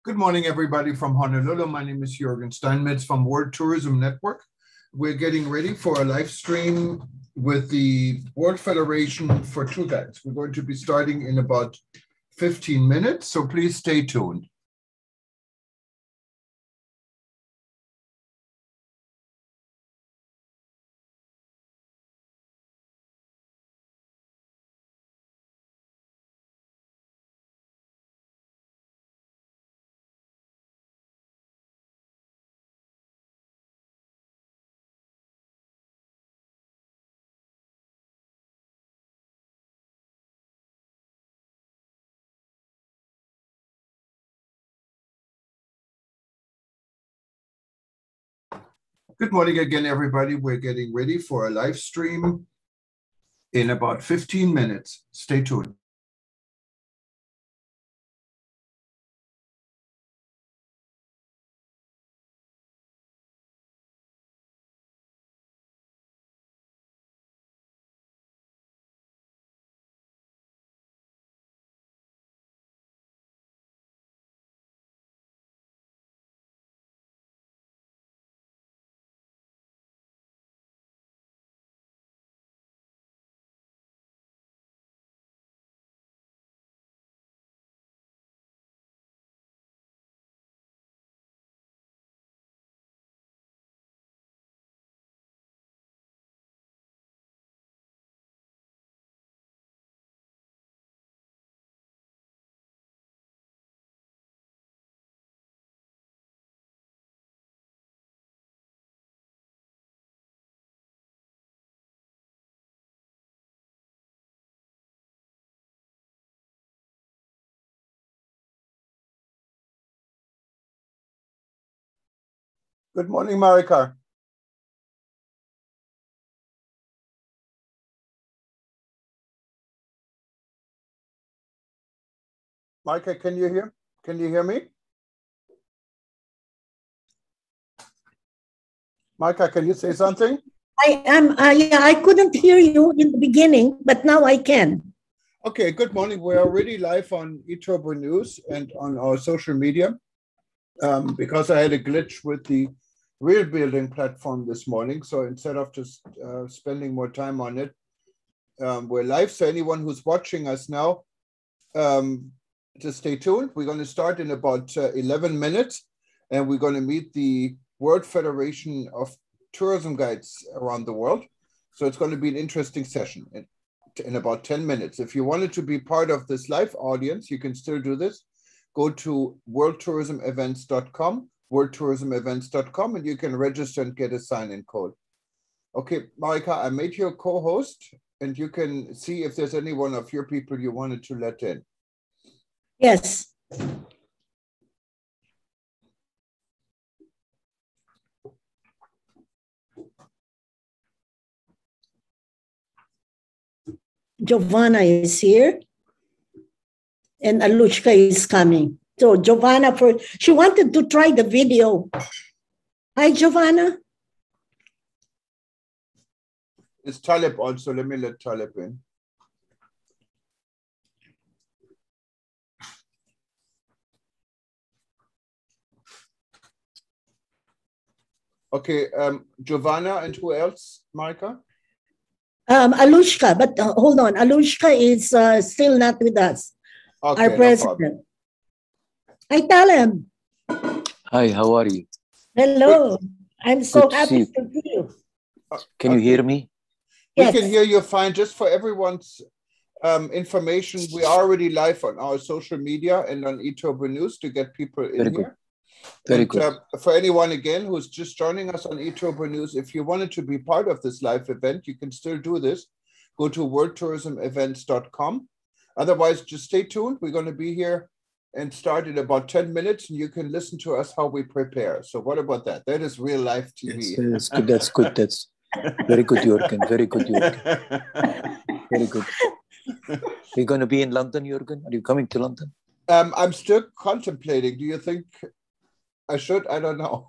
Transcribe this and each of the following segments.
Good morning, everybody from Honolulu. My name is Jürgen Steinmetz from World Tourism Network. We're getting ready for a live stream with the World Federation for Tour Guides. We're going to be starting in about 15 minutes, so please stay tuned. Good morning again, everybody. We're getting ready for a live stream in about 15 minutes. Stay tuned. Good morning, Marika. Marika, can you hear? Can you hear me? Marika, can you say something? I couldn't hear you in the beginning, but now I can. Okay, good morning. We're already live on eTurbo News and on our social media because I had a glitch with the real building platform this morning. So instead of just spending more time on it, we're live. So anyone who's watching us now, just stay tuned. We're going to start in about 11 minutes, and we're going to meet the World Federation of Tourism Guides around the world. So it's going to be an interesting session in about 10 minutes. If you wanted to be part of this live audience, you can still do this. Go to worldtourismevents.com, worldtourismevents.com, and you can register and get a sign-in code. Okay, Marika, I made you a co-host, and you can see if there's any one of your people you wanted to let in. Yes. Giovanna is here, and Alushka is coming. So Giovanna, she wanted to try the video. Hi, Giovanna. It's Taleb also. Let me let Taleb in. Okay, Giovanna, and who else, Marika? Alushka, but hold on. Alushka is still not with us. Okay, Our president. Hi, Taleb. Hi, how are you? Hello. I'm so happy to see you. Can you hear me? We can hear you fine. Just for everyone's information, we are already live on our social media and on eTurbo News to get people in here. Very good. For anyone, again, who's just joining us on eTurbo News, if you wanted to be part of this live event, you can still do this. Go to worldtourismevents.com. Otherwise, just stay tuned. We're going to be here and start in about 10 minutes, and you can listen to us how we prepare. So what about that? That is real life TV. Yes, that's good. That's good. That's very good, Jürgen. Very good, Jürgen. Very good. Are you going to be in London, Jürgen? Are you coming to London? I'm still contemplating. Do you think I should? I don't know.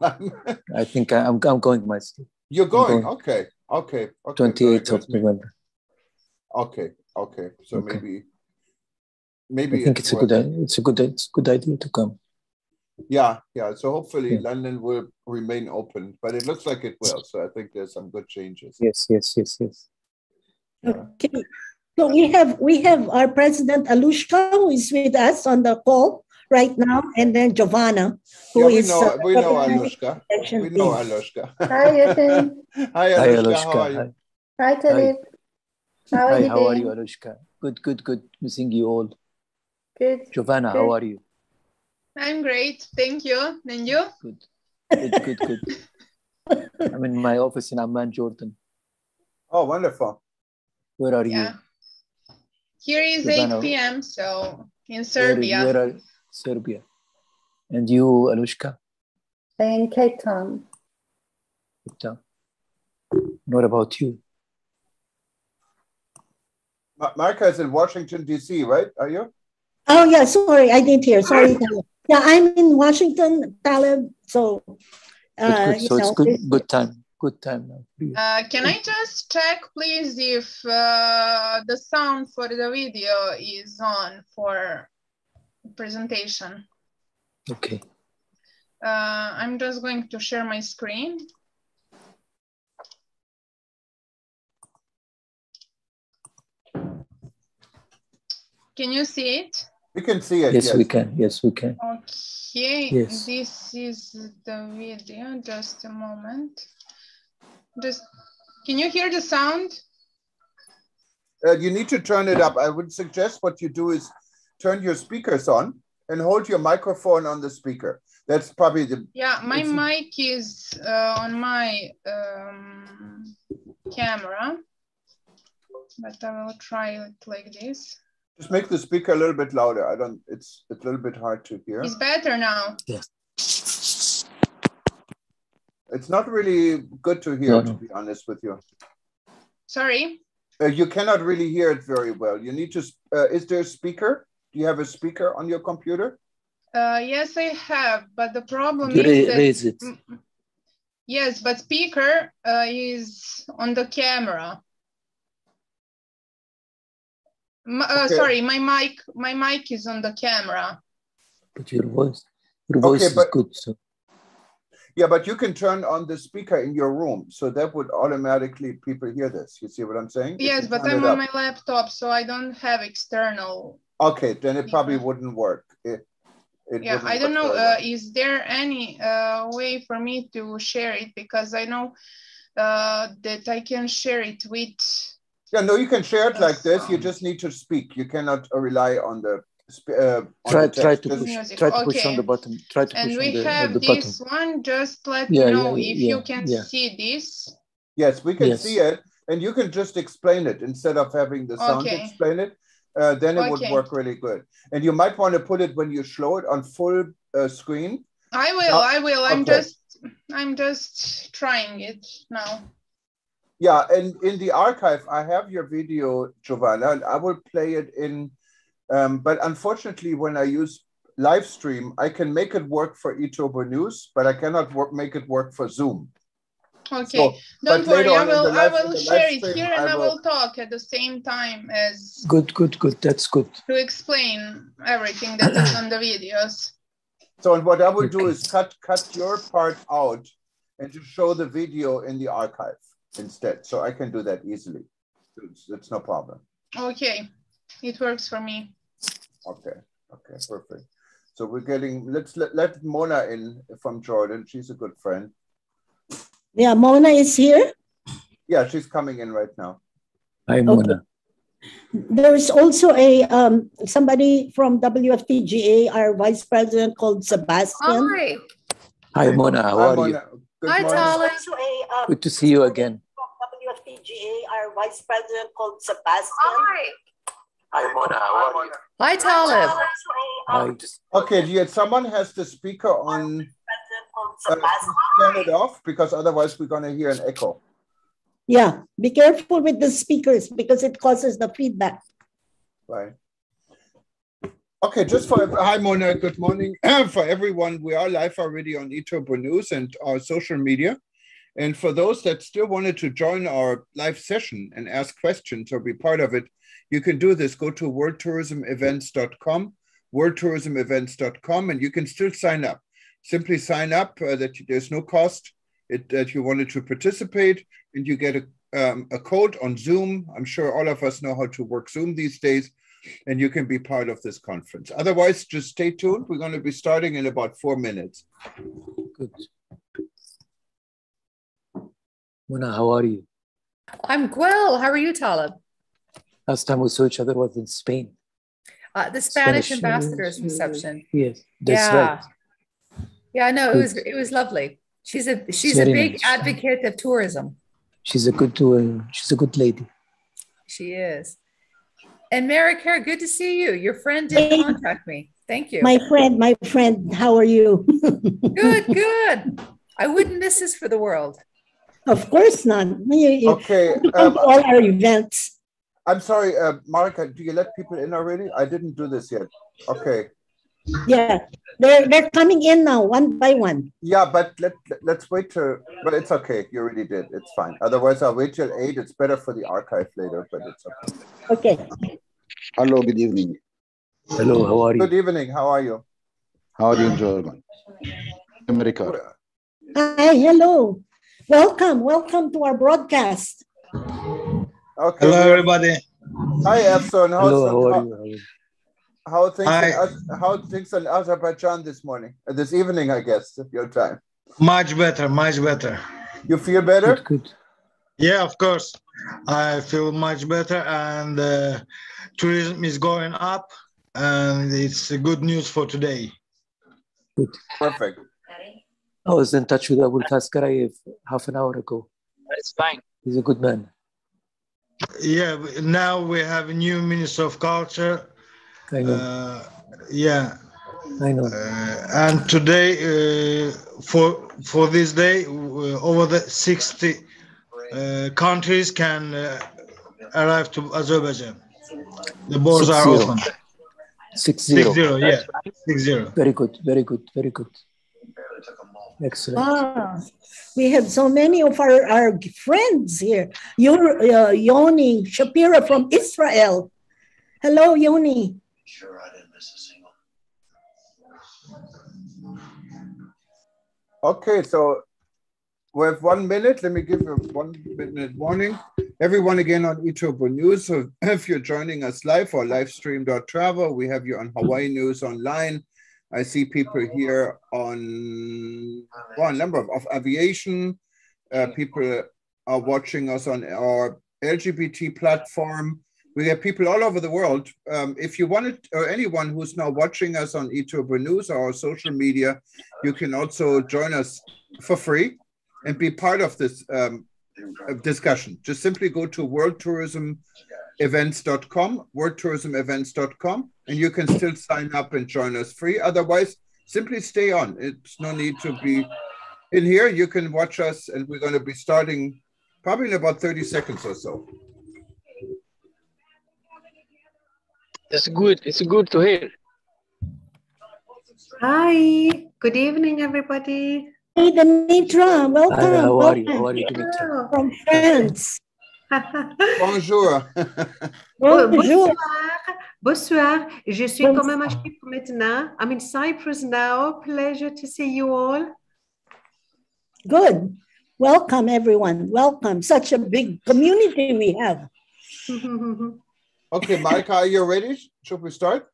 I think I'm going myself. You're going? Okay. 28th of November. Okay. So maybe I think it's a good idea to come. Yeah, yeah. So hopefully Yeah. London will remain open, but it looks like it will. So I think there's some good changes. Yes. Okay. So we have our president Alushka, who is with us on the call right now, and then Giovanna, who Yeah, is we know Alushka. We know Alushka. Hi, Jürgen. Hi, Hi, Alushka. How Alushka. are you? Hi, Talib. How are Hi, you how are doing? you, Alushka? Good. Missing you all. Good. Giovanna, Good. how are you? I'm great, thank you. And you? Good. I'm in my office in Amman, Jordan. Oh, wonderful. Where are Yeah. you? Here is Giovanna, 8 p.m. So in Serbia. Where are Serbia? And you, Alushka? In Cape Town. What about you? Marka is in Washington, D.C., right? Are you? Oh, yeah, sorry, I didn't hear. Sorry, Talib. Yeah, I'm in Washington, Talib. So, Good. So it's good time now for you. Can I just check, please, if the sound for the video is on for presentation? Okay. I'm just going to share my screen. Can you see it? We can see it. Yes, we can. Yes, we can. Okay, Yes. This is the video. Just a moment. Can you hear the sound? You need to turn it up. I would suggest what you do is turn your speakers on and hold your microphone on the speaker. That's probably the... Yeah, my mic is on my camera, but I will try it like this. Just make the speaker a little bit louder. It's a little bit hard to hear. It's better now. Yes. It's not really good to hear, to be honest with you. Sorry? You cannot really hear it very well. You need to, is there a speaker? Do you have a speaker on your computer? Yes, I have, but the problem You is that... raise it. Yes, but speaker is on the camera. Okay. Sorry, my mic is on the camera. But your voice is good. So. Yeah, but you can turn on the speaker in your room, so that would automatically people hear this. You see what I'm saying? Yes, but I'm on my laptop, so I don't have external. Okay, then it probably wouldn't work. Yeah, I don't know. Is there any way for me to share it? Because I know that I can share it with... Yeah, no, you can share it like this. You just need to speak. You cannot rely on the... Try to push on the button. Try to push on the button. And we have this one. Just let me know if you can see this. Yes, we can see it. And you can just explain it instead of having the sound explain it. Then it would work really good. And you might want to put it when you show it on full screen. I will. I'm just trying it now. Yeah, and in the archive, I have your video, Giovanna, and I will play it in, but unfortunately, when I use live stream, I can make it work for eTober News, but I cannot make it work for Zoom. Okay, so, don't worry, I will share it here and I will talk at the same time as... Good, that's good. To explain everything that is on the videos. So and what I will do is cut your part out and just show the video in the archive instead. So I can do that easily. It's no problem. Okay, it works for me. Okay, perfect. So we're getting, let Mona in from Jordan. She's a good friend. Yeah, Mona is here? Yeah, she's coming in right now. Hi, Mona. There is also a somebody from WFTGA, our vice president called Sebastian. Hi. Hi, Mona. How are you? Hi, Tyler. Good to see you again. From WFTGA, our vice president called Sebastian. Hi, Mona. How are you? Hi, Tyler. Hi. Okay, someone has the speaker on. Turn it off because otherwise we're going to hear an echo. Yeah, be careful with the speakers because it causes the feedback. Right. Okay, hi Mona, good morning. For everyone, we are live already on eTober News and our social media. And for those that still wanted to join our live session and ask questions or be part of it, you can do this. Go to worldtourismevents.com, worldtourismevents.com, and you can still sign up. Simply sign up, there's no cost, that you wanted to participate, and you get a code on Zoom. I'm sure all of us know how to work Zoom these days, and you can be part of this conference. Otherwise, just stay tuned. We're going to be starting in about 4 minutes. Good. Mona, how are you? I'm well. How are you, Talib? Last time we saw each other was in Spain. The Spanish ambassador's reception. Yes, that's right. Yeah, no, it was lovely. She's a big advocate of tourism. She's a good lady. She is. And Maricare, good to see you. Your friend did contact me. Thank you. My friend, how are you? Good. I wouldn't miss this for the world. Of course not. Okay. All our events. I'm sorry, Marika, do you let people in already? I didn't do this yet. Okay. Yeah, they're coming in now, one by one. Yeah, but let's wait but it's okay. You already did. It's fine. Otherwise, I'll wait till 8. It's better for the archive later, but it's okay. Okay. Hello, good evening. Hello, how are you? Good evening. How are you? How are you, Jordan? America. Hi, hello. Welcome to our broadcast. Okay. Hello, everybody. Hi, Efson. Hello, how are you? How are things in Azerbaijan this evening, I guess, your time? Much better. You feel better? Good. Yeah, of course. I feel much better, and tourism is going up, and it's good news for today. Good. Perfect. I was in touch with Abul Taskarayev half an hour ago. It's fine. He's a good man. Yeah, now we have a new Minister of Culture. I know. Yeah. I know. And today, for this day, over the 60 countries can arrive to Azerbaijan. The borders are open. 60. 60, yeah. 60. Very good. Excellent. We have so many of our friends here. Yoni Shapira from Israel. Hello, Yoni. Sure, I didn't miss a single. Okay, so we have 1 minute. Let me give you a 1 minute warning. Everyone again on eTurbo News. So if you're joining us live or livestream.travel, we have you on Hawaii News Online. I see people here on a number of aviation. People are watching us on our LGBT platform. We have people all over the world. If you wanted, or anyone who's now watching us on eTurbo News or our social media, you can also join us for free and be part of this discussion. Just simply go to worldtourismevents.com, and you can still sign up and join us free. Otherwise, simply stay on. It's no need to be in here. You can watch us, and we're going to be starting probably in about 30 seconds or so. It's good to hear. Hi, good evening, everybody. Hey, Dimitra, welcome. Hi, how are you, Dimitra? From France. Bonjour. Bonjour. Bonsoir. Je suis quand même à Chypre maintenant. I'm in Cyprus now. Pleasure to see you all. Good. Welcome, everyone. Welcome. Such a big community we have. Okay, Marika, are you ready? Should we start?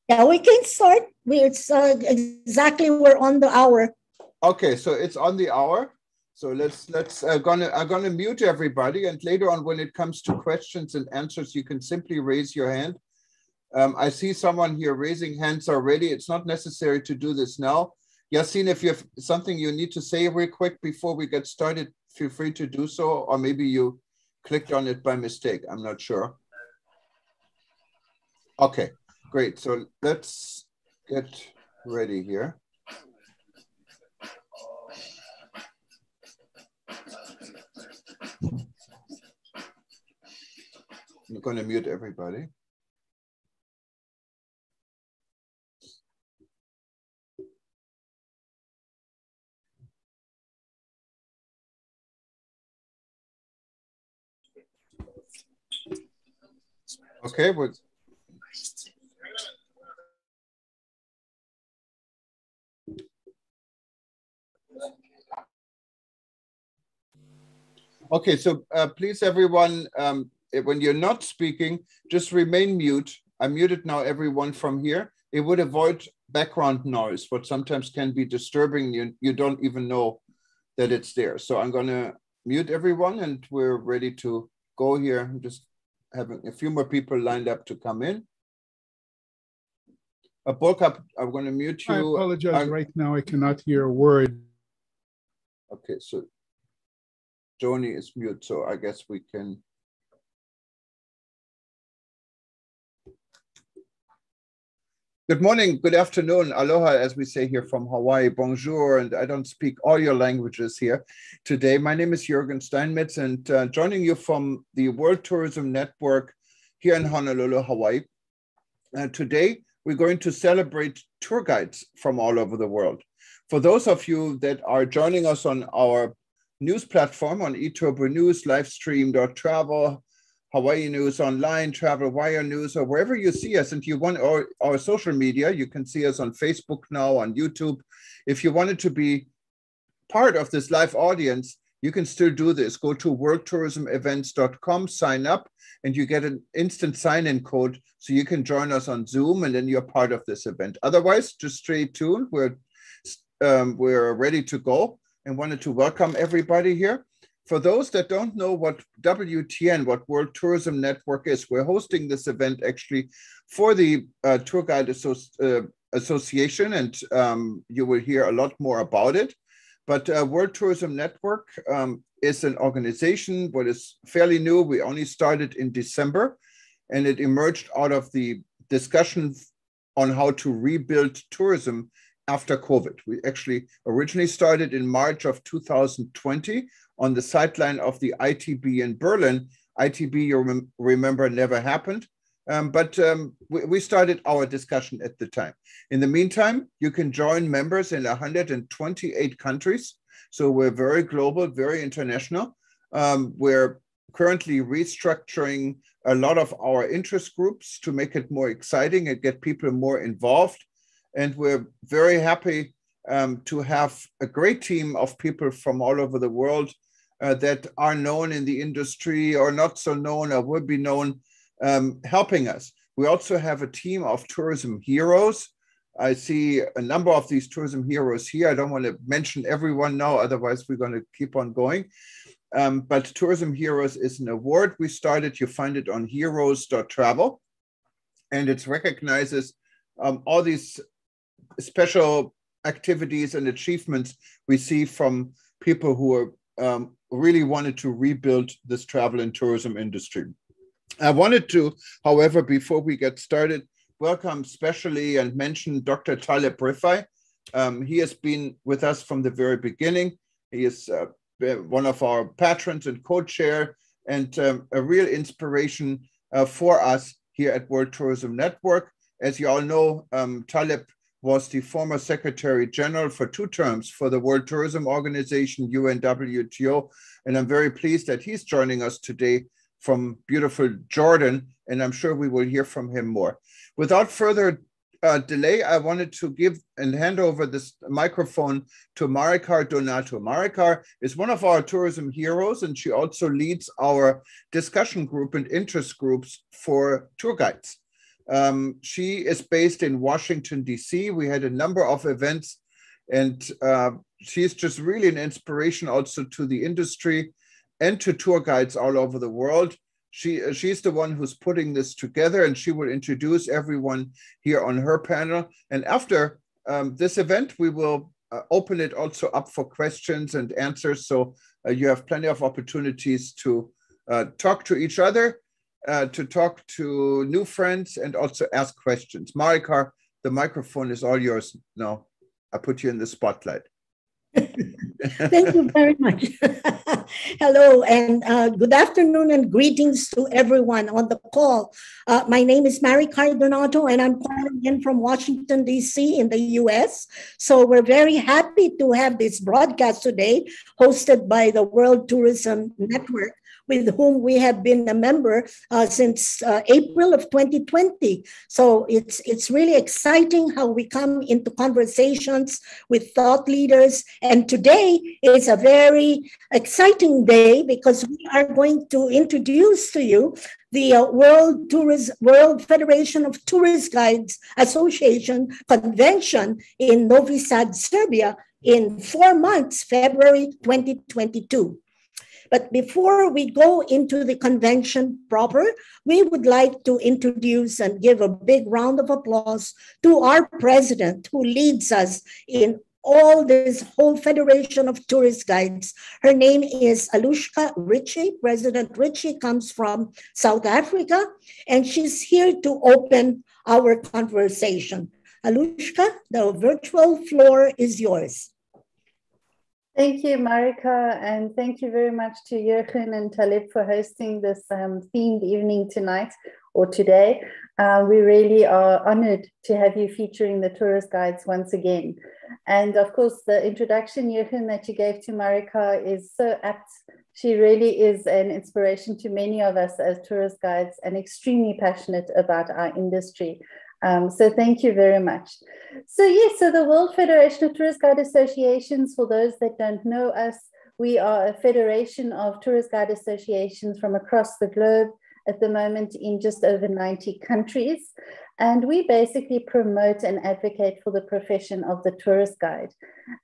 Yeah, we can start. It's exactly, we're on the hour. Okay, so it's on the hour. So I'm gonna mute everybody, and later on, when it comes to questions and answers, you can simply raise your hand. I see someone here raising hands already. It's not necessary to do this now. Yassine, if you have something you need to say real quick before we get started, feel free to do so, or maybe you clicked on it by mistake. I'm not sure. Okay, great. So let's get ready here. I'm going to mute everybody. Okay, Okay, so please, everyone, when you're not speaking, just remain mute. I muted now everyone from here. It would avoid background noise, what sometimes can be disturbing. You don't even know that it's there. So I'm going to mute everyone, and we're ready to go here. I'm just having a few more people lined up to come in. Bolka, I'm going to mute you. I apologize. Right now, I cannot hear a word. Okay, so Joni is mute, so I guess we can. Good morning, good afternoon, aloha, as we say here from Hawaii, bonjour, and I don't speak all your languages here today. My name is Jürgen Steinmetz, and joining you from the World Tourism Network here in Honolulu, Hawaii. Today, we're going to celebrate tour guides from all over the world. For those of you that are joining us on our news platform on eTurbo News, livestream.travel, Hawaii News Online, Travel Wire News, or wherever you see us, and you want our social media, you can see us on Facebook now, on YouTube. If you wanted to be part of this live audience, you can still do this. Go to worldtourismevents.com, sign up, and you get an instant sign-in code so you can join us on Zoom, and then you're part of this event. Otherwise, just stay tuned. We're ready to go and wanted to welcome everybody here. For those that don't know what WTN, what World Tourism Network is, we're hosting this event actually for the Tour Guide Association, and you will hear a lot more about it. But World Tourism Network is an organization what is fairly new. We only started in December, and it emerged out of the discussion on how to rebuild tourism after COVID. We actually originally started in March of 2020 on the sideline of the ITB in Berlin. ITB, you remember, never happened. But we started our discussion at the time. In the meantime, you can join members in 128 countries. So we're very global, very international. We're currently restructuring a lot of our interest groups to make it more exciting and get people more involved. And we're very happy to have a great team of people from all over the world that are known in the industry or not so known or will be known, helping us. We also have a team of tourism heroes. I see a number of these tourism heroes here. I don't want to mention everyone now, otherwise we're going to keep on going. But Tourism Heroes is an award we started. You find it on heroes.travel. And it recognizes all these special activities and achievements we see from people who are really wanted to rebuild this travel and tourism industry. I wanted to, however, before we get started, welcome specially and mention Dr. Tyler Breifei. He has been with us from the very beginning. He is one of our patrons and co-chair, and a real inspiration for us here at World Tourism Network. As you all know, Tyler was the former Secretary General for 2 terms for the World Tourism Organization, UNWTO, and I'm very pleased that he's joining us today from beautiful Jordan, and I'm sure we will hear from him more. Without further delay, I wanted to give and hand over this microphone to Marikar Donato. Marikar is one of our tourism heroes, and she also leads our discussion group and interest groups for tour guides. She is based in Washington, D.C. We had a number of events, and she's just really an inspiration also to the industry and to tour guides all over the world. She's the one who's putting this together, and she will introduce everyone here on her panel. And after this event, we will open it also up for questions and answers. So you have plenty of opportunities to talk to each other, to talk to new friends, and also ask questions. Marikar, the microphone is all yours now. I put you in the spotlight. Thank you very much. Hello, and good afternoon and greetings to everyone on the call. My name is Marikar Donato, and I'm calling in from Washington, D.C. in the U.S. So we're very happy to have this broadcast today hosted by the World Tourism Network, with whom we have been a member since April of 2020. So it's really exciting how we come into conversations with thought leaders. And today is a very exciting day because we are going to introduce to you the World Federation of Tourist Guides Association Convention in Novi Sad, Serbia in 4 months, February 2022. But before we go into the convention proper, we would like to introduce and give a big round of applause to our president who leads us in all this whole Federation of Tourist Guides. Her name is Alushka Ritchie. President Ritchie comes from South Africa, and she's here to open our conversation. Alushka, the virtual floor is yours. Thank you, Marika, and thank you very much to Jürgen and Talib for hosting this themed evening tonight or today. We really are honored to have you featuring the tourist guides once again. And of course, the introduction, Jürgen, that you gave to Marika is so apt. She really is an inspiration to many of us as tourist guides and extremely passionate about our industry. So thank you very much. So yes, so the World Federation of Tourist Guide Associations, for those that don't know us, we are a federation of tourist guide associations from across the globe, at the moment in just over 90 countries. And we basically promote and advocate for the profession of the tourist guide.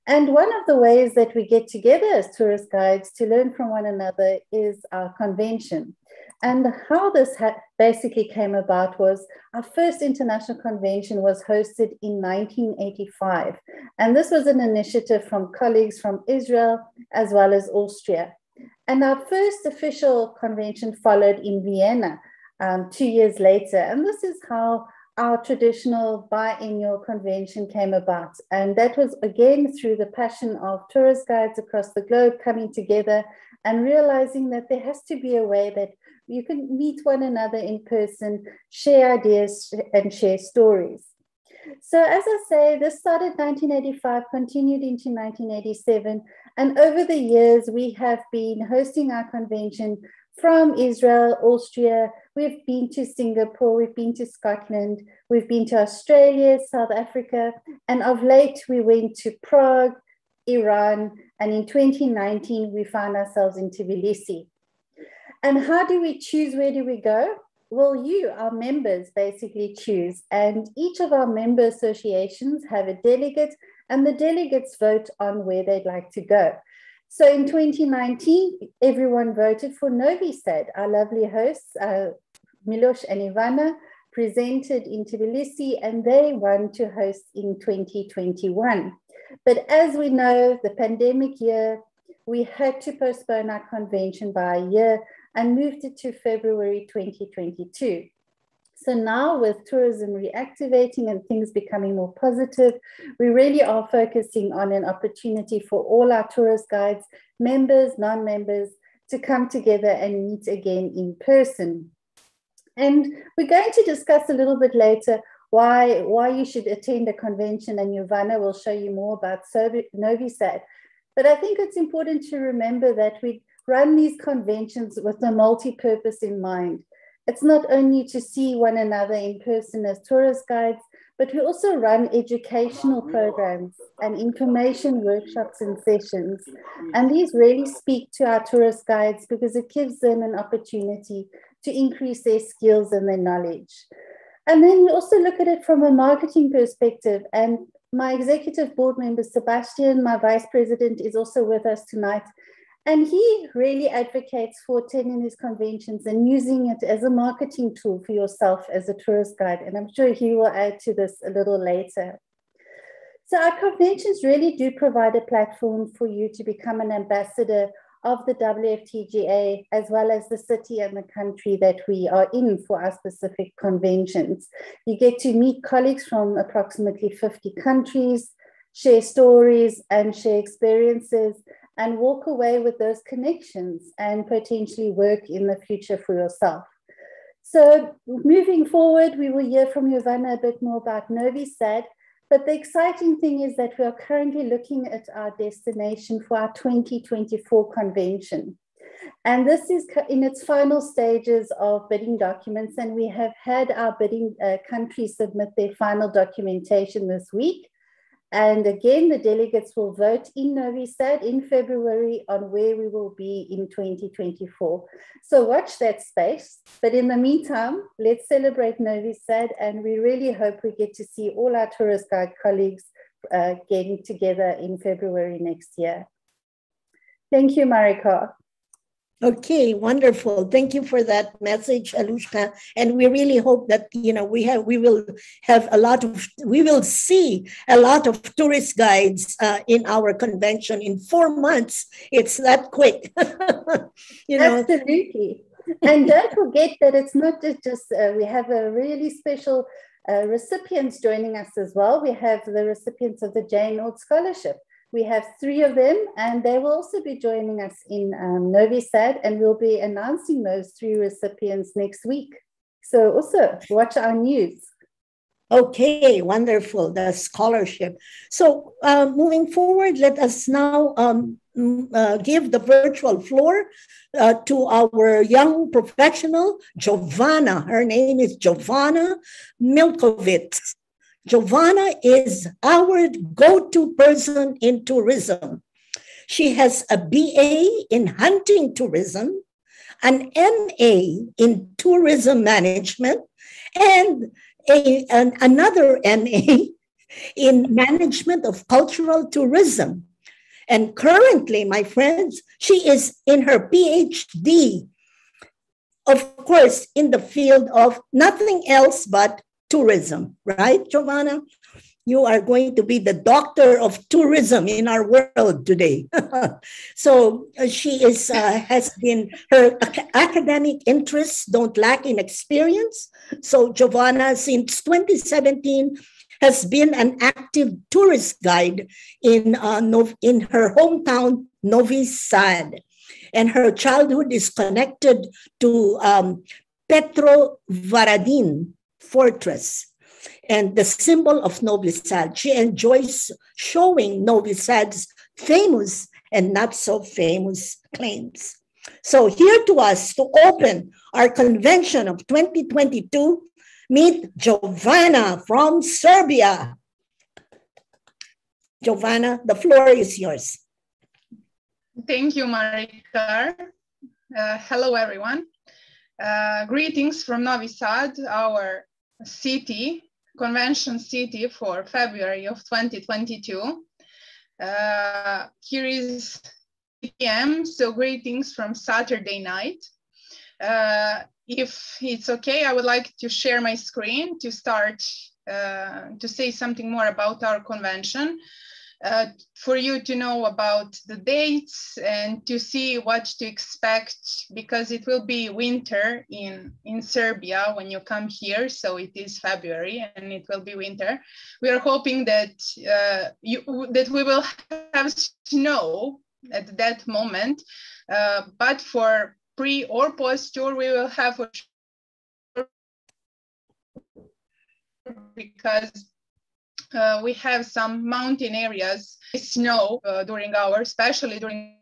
And one of the ways that we get together as tourist guides to learn from one another is our convention. And how this basically came about was our first international convention was hosted in 1985. And this was an initiative from colleagues from Israel as well as Austria. And our first official convention followed in Vienna 2 years later. And this is how our traditional biennial convention came about. And that was again through the passion of tourist guides across the globe coming together and realizing that there has to be a way that you can meet one another in person, share ideas and share stories. So as I say, this started 1985, continued into 1987. And over the years, we have been hosting our convention from Israel, Austria. We've been to Singapore, we've been to Scotland, we've been to Australia, South Africa, and of late we went to Prague, Iran, and in 2019, we found ourselves in Tbilisi. And how do we choose where do we go? Well, you, our members, basically choose. And each of our member associations have a delegate, and the delegates vote on where they'd like to go. So in 2019, everyone voted for Novi Sad. Our lovely hosts, Milos and Ivana, presented in Tbilisi, and they won to host in 2021. But as we know, the pandemic year, we had to postpone our convention by a year and moved it to February 2022. So now with tourism reactivating and things becoming more positive, we really are focusing on an opportunity for all our tourist guides, members, non-members, to come together and meet again in person. And we're going to discuss a little bit later why you should attend a convention, and Giovanna will show you more about Novi Sad. But I think it's important to remember that we run these conventions with a multi-purpose in mind. It's not only to see one another in person as tourist guides, but we also run educational programs and information workshops and sessions. And these really speak to our tourist guides because it gives them an opportunity to increase their skills and their knowledge. And then we also look at it from a marketing perspective. And my executive board member, Sebastian, my vice president, is also with us tonight. And he really advocates for attending these conventions and using it as a marketing tool for yourself as a tourist guide. And I'm sure he will add to this a little later. So our conventions really do provide a platform for you to become an ambassador of the WFTGA, as well as the city and the country that we are in for our specific conventions. You get to meet colleagues from approximately 50 countries, share stories and share experiences, and walk away with those connections and potentially work in the future for yourself. So moving forward, we will hear from Giovanna a bit more about Novi Sad, but the exciting thing is that we are currently looking at our destination for our 2024 convention. And this is in its final stages of bidding documents, and we have had our bidding countries submit their final documentation this week. And again, the delegates will vote in Novi Sad in February on where we will be in 2024. So watch that space. But in the meantime, let's celebrate Novi Sad, and we really hope we get to see all our tourist guide colleagues getting together in February next year. Thank you, Marika. Okay, wonderful. Thank you for that message, Alushka. And we really hope that, we will see a lot of tourist guides in our convention in 4 months. It's that quick. Absolutely. And don't forget that it's not just, we have a really special recipients joining us as well. We have the recipients of the Jane Aud Scholarship. We have 3 of them, and they will also be joining us in Novi Sad, and we'll be announcing those 3 recipients next week. So also watch our news. Okay, wonderful, the scholarship. So moving forward, let us now give the virtual floor to our young professional, Giovanna. Her name is Giovanna Milkovitz. Giovanna is our go-to person in tourism. She has a BA in hunting tourism, an MA in tourism management, and another MA in management of cultural tourism. And currently, my friends, she is in her PhD, of course, in the field of nothing else but tourism, right, Giovanna? You are going to be the doctor of tourism in our world today. So she has been, her academic interests don't lack in experience. So Giovanna, since 2017, has been an active tourist guide in her hometown, Novi Sad. And her childhood is connected to Petrovaradin Fortress and the symbol of Novi Sad. She enjoys showing Novi Sad's famous and not so famous claims. So here to us to open our convention of 2022, meet Giovanna from Serbia. Giovanna, the floor is yours. Thank you, Marika. Hello, everyone. Greetings from Novi Sad, our city, convention city for February of 2022. Here is PM, so greetings from Saturday night. If it's okay, I would like to share my screen to start to say something more about our convention, for you to know about the dates and to see what to expect, because it will be winter in Serbia when you come here. So it is February and it will be winter. We are hoping that that we will have snow at that moment, but for pre or post tour we will have a because we have some mountain areas, snow especially during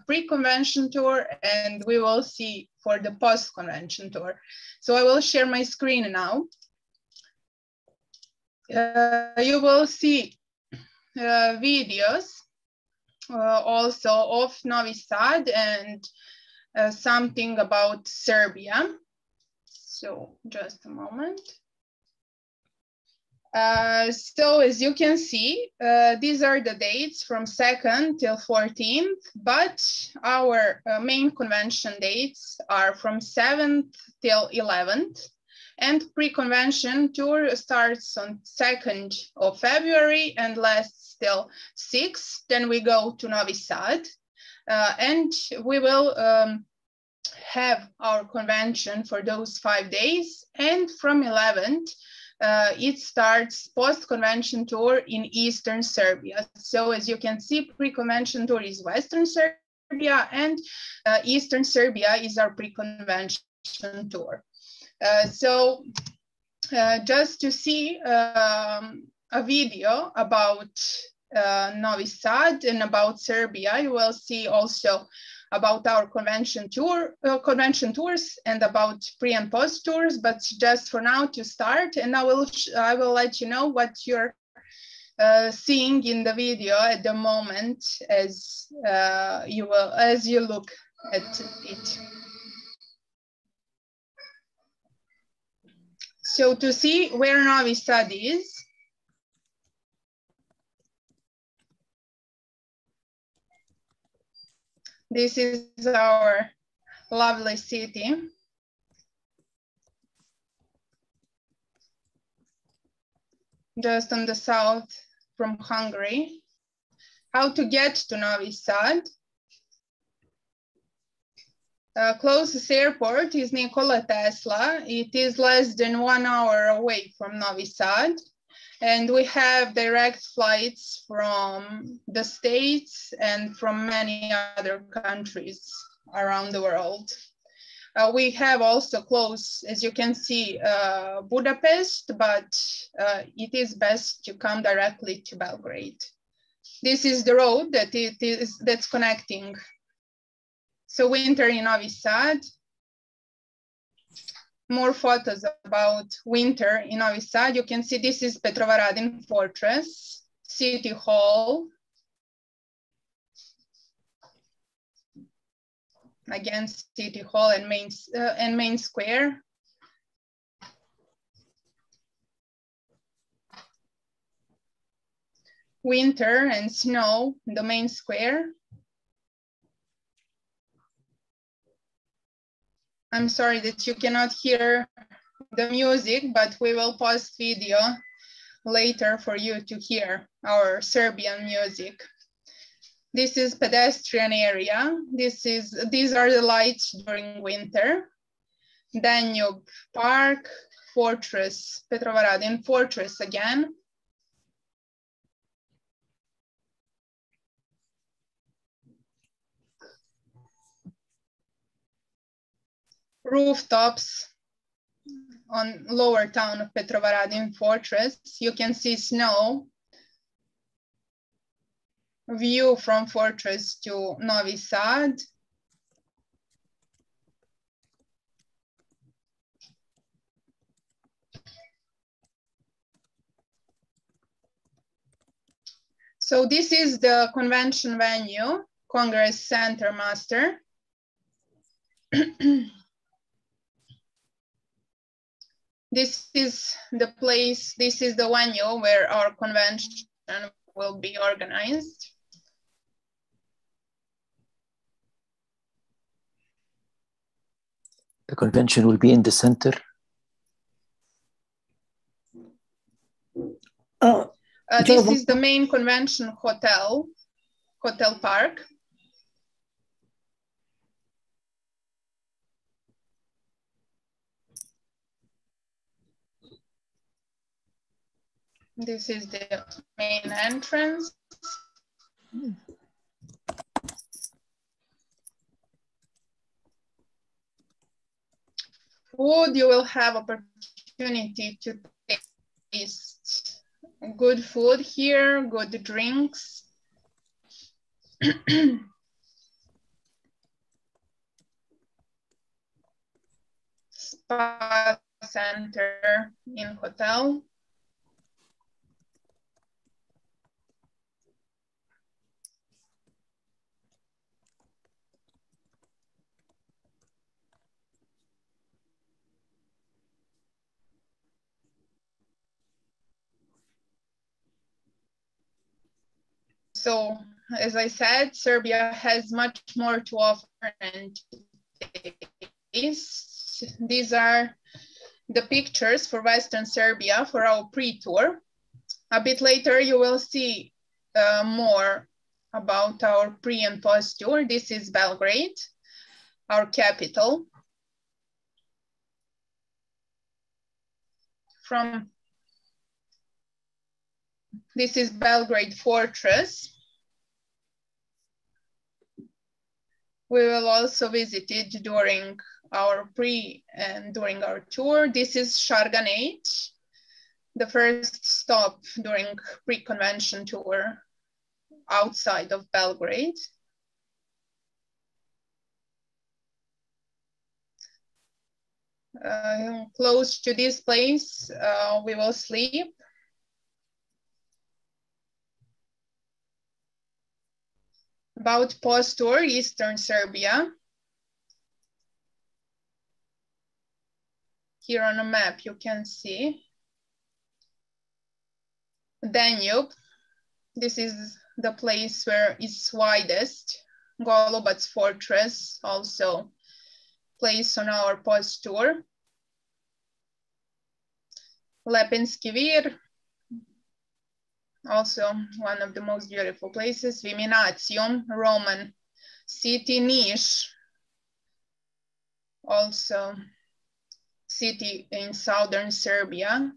pre-convention tour, and we will see for the post-convention tour. So I will share my screen now. You will see videos also of Novi Sad and something about Serbia. So just a moment. So as you can see, these are the dates from 2nd till 14th, but our main convention dates are from 7th till 11th, and pre-convention tour starts on 2nd of February and lasts till 6th. Then we go to Novi Sad, and we will have our convention for those 5 days, and from 11th, it starts post-convention tour in Eastern Serbia. So as you can see, pre-convention tour is Western Serbia, and Eastern Serbia is our pre-convention tour. So just to see a video about Novi Sad and about Serbia, you will see also about our convention tours and about pre and post tours, but just for now to start, and I will let you know what you're seeing in the video at the moment as you look at it. So to see where Novi Sad is, this is our lovely city. Just on the south from Hungary. How to get to Novi Sad? Closest airport is Nikola Tesla. It is less than 1 hour away from Novi Sad. And we have direct flights from the States and from many other countries around the world. We have also close, as you can see, Budapest, but it is best to come directly to Belgrade. This is the road that's connecting. So winter in Novi Sad. More photos about winter in Novi Sad. You can see this is Petrovaradin Fortress, City Hall. Again, City Hall and main square. Winter and snow, the main square. I'm sorry that you cannot hear the music, but we will post video later for you to hear our Serbian music. This is pedestrian area. These are the lights during winter. Danube Park, Fortress, Petrovaradin Fortress again. Rooftops on lower town of Petrovaradin Fortress. You can see snow. View from Fortress to Novi Sad. So this is the convention venue, Congress Center Master. This is the place, this is the venue where our convention will be organized. The convention will be in the center. This is the main convention hotel, Hotel Park. This is the main entrance. Food, you will have opportunity to taste good food here, good drinks. Spa center in hotel. So, as I said, Serbia has much more to offer and taste. These are the pictures for Western Serbia for our pre-tour. A bit later, you will see more about our pre and post tour. This is Belgrade, our capital. This is Belgrade Fortress. We will also visit it during our pre and during our tour. This is Sharganate, the first stop during pre-convention tour outside of Belgrade. close to this place, we will sleep. About post-tour, Eastern Serbia. Here on a map, you can see Danube. This is the place where it's widest. Golubac's Fortress, also place on our post-tour. Lepenski Vir, also one of the most beautiful places. Viminatium, Roman city. Niš, also city in southern Serbia.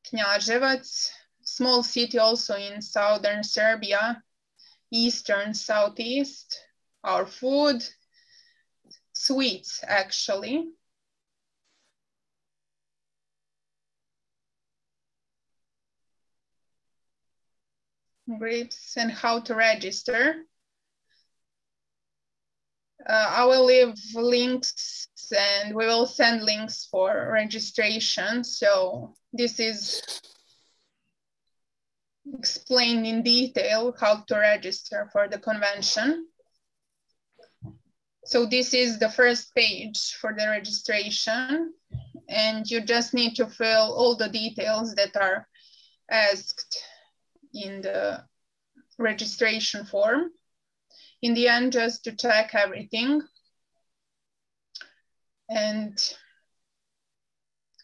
Knjaževac, small city also in southern Serbia, eastern, southeast. Our food, sweets actually. Grapes and how to register. I will leave links and we will send links for registration. So this is explained in detail how to register for the convention. So this is the first page for the registration, and you just need to fill all the details that are asked in the registration form. In the end, just to check everything. And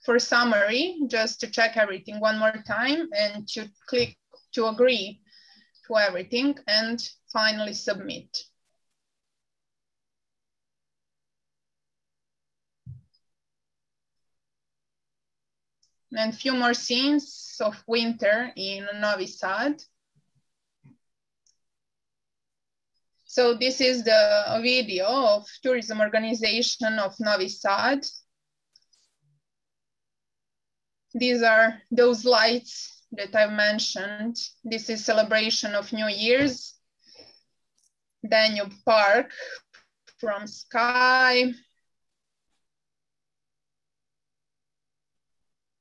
for summary, just to check everything one more time and to click to agree to everything and finally submit. And a few more scenes of winter in Novi Sad. So this is the video of tourism organization of Novi Sad. These are those lights that I've mentioned. This is celebration of New Year's. Danube Park from sky.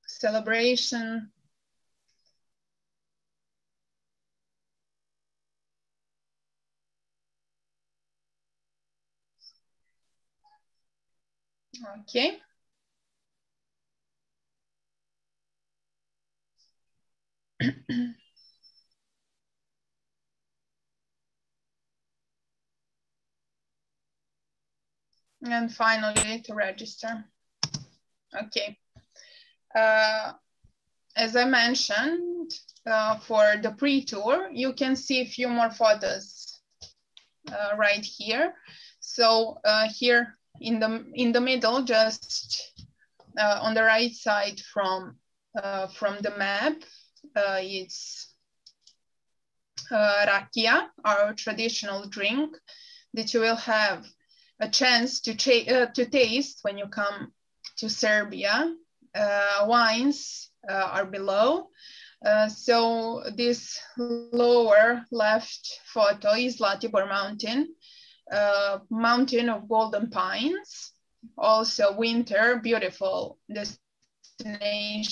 Celebration. Okay. And finally to register. Okay. As I mentioned, for the pre-tour, you can see a few more photos right here. So here in the middle, just on the right side from the map, it's rakia, our traditional drink that you will have a chance to taste when you come to Serbia. Wines are below. So this lower left photo is Tibor Mountain, mountain of golden pines. Also winter, beautiful destination.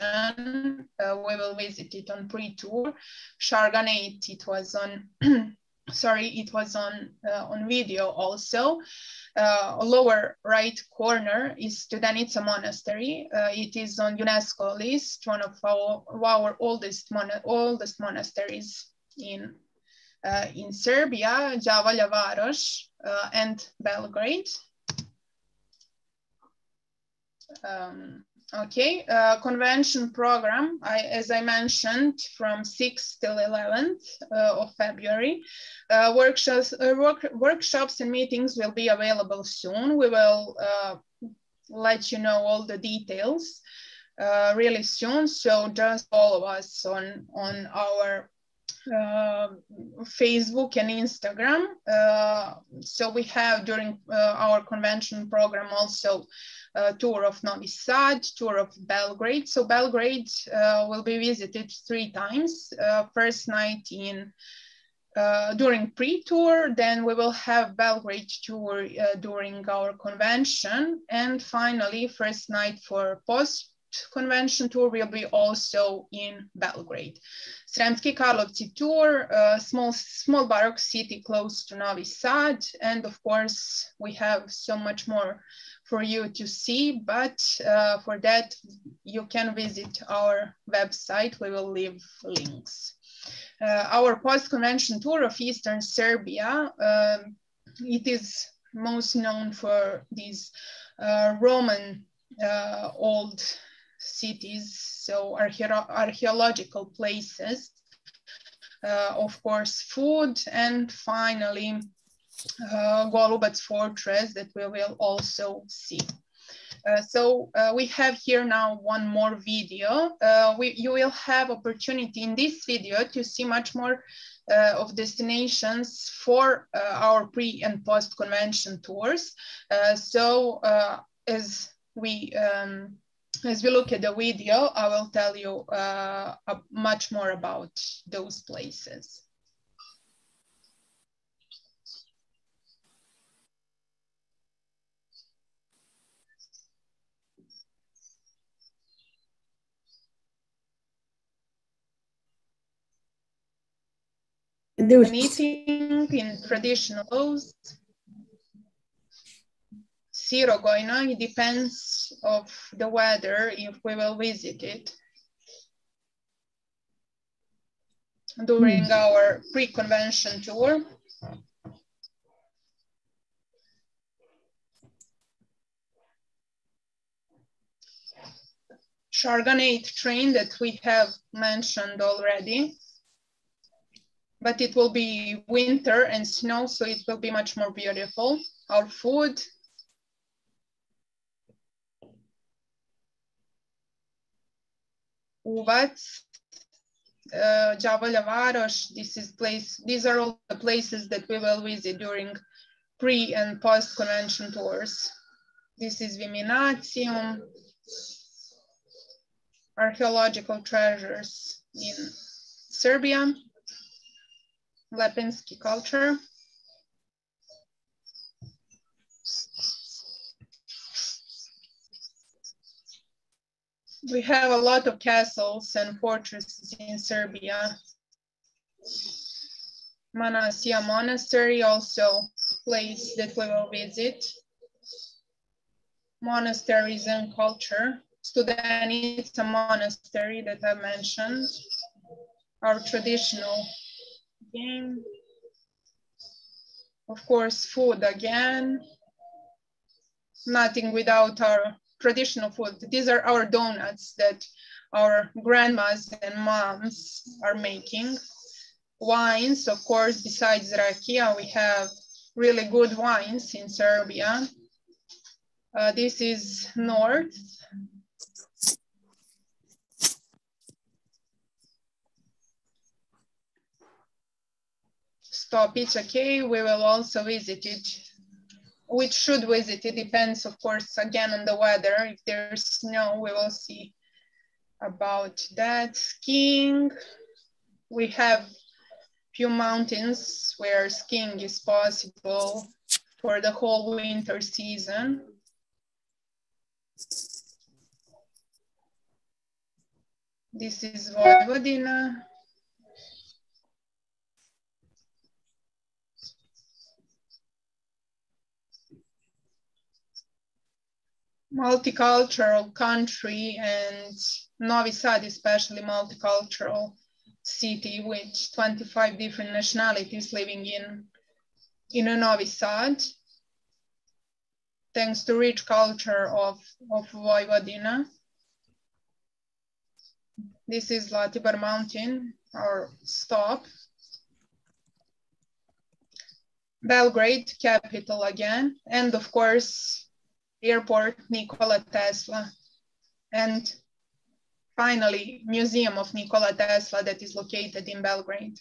We will visit it on pre-tour. Sharganate, it was on, sorry, it was on video also. Lower right corner is Studenica Monastery. It is on UNESCO list, one of our oldest monasteries in Serbia, Đavolja Varoš, and Belgrade. Okay, convention program, as I mentioned, from 6th till 11th of February. Workshops and meetings will be available soon. We will let you know all the details really soon. So just follow us on our Facebook and Instagram. So we have during our convention program also tour of Novi Sad, tour of Belgrade. So Belgrade will be visited 3 times. First night in during pre-tour, then we will have Belgrade tour during our convention, and finally first night for post-convention tour will be also in Belgrade. Sremski Karlovci tour, small Baroque city close to Novi Sad, and of course we have so much more for you to see, but for that you can visit our website. We will leave links. Our post-convention tour of Eastern Serbia, it is most known for these Roman old cities, so archaeological places, of course food, and finally Golubac fortress that we will also see. So we have here now one more video. You will have opportunity in this video to see much more of destinations for our pre and post convention tours. So as we look at the video, I will tell you much more about those places. An eating in traditional clothes. Sirogojno, it depends of the weather if we will visit it during our pre-convention tour. Sharganate train that we have mentioned already, but it will be winter and snow, so it will be much more beautiful. Our food. Uvac, Javolja Varoš, these are all the places that we will visit during pre and post convention tours. This is Viminacium, archaeological treasures in Serbia, Lepenski culture. We have a lot of castles and fortresses in Serbia. Manasia Monastery, also place that we will visit. Monasteries and culture. Studenica monastery that I mentioned. Our traditional game. Of course, food again. Nothing without our traditional food. These are our donuts that our grandmas and moms are making. Wines, of course, besides rakia, we have really good wines in Serbia. This is north. Stopica Cave, we will also visit it. We should visit it, depends, of course, again on the weather. If there's snow, we will see about that. Skiing, we have few mountains where skiing is possible for the whole winter season. This is Vojvodina. Multicultural country, and Novi Sad especially multicultural city with 25 different nationalities living in a Novi Sad, thanks to rich culture of Vojvodina. This is Tibor Mountain, our stop. Belgrade, capital again, and of course, airport Nikola Tesla, and finally, Museum of Nikola Tesla that is located in Belgrade.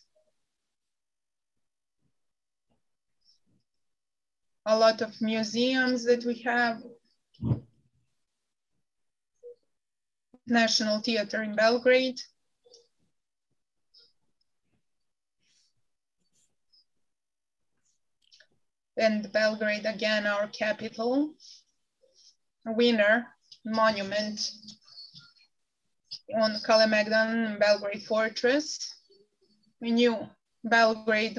A lot of museums that we have. National Theater in Belgrade. and Belgrade again, our capital. Winner monument on Kalemegdan, Belgrade Fortress. New Belgrade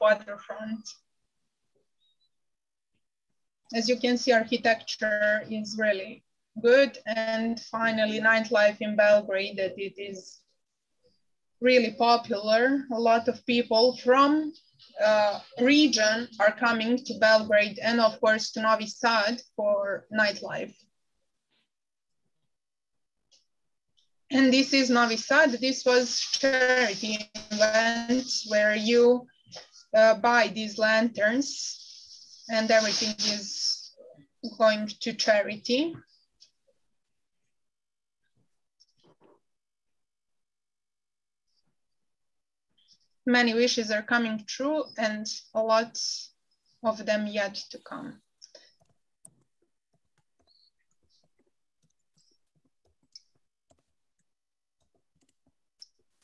waterfront. As you can see, architecture is really good. And finally, nightlife in Belgrade, that it is really popular. A lot of people from region are coming to Belgrade and of course to Novi Sad for nightlife. And this is Novi Sad. This was charity event where you buy these lanterns and everything is going to charity. Many wishes are coming true and a lot of them yet to come.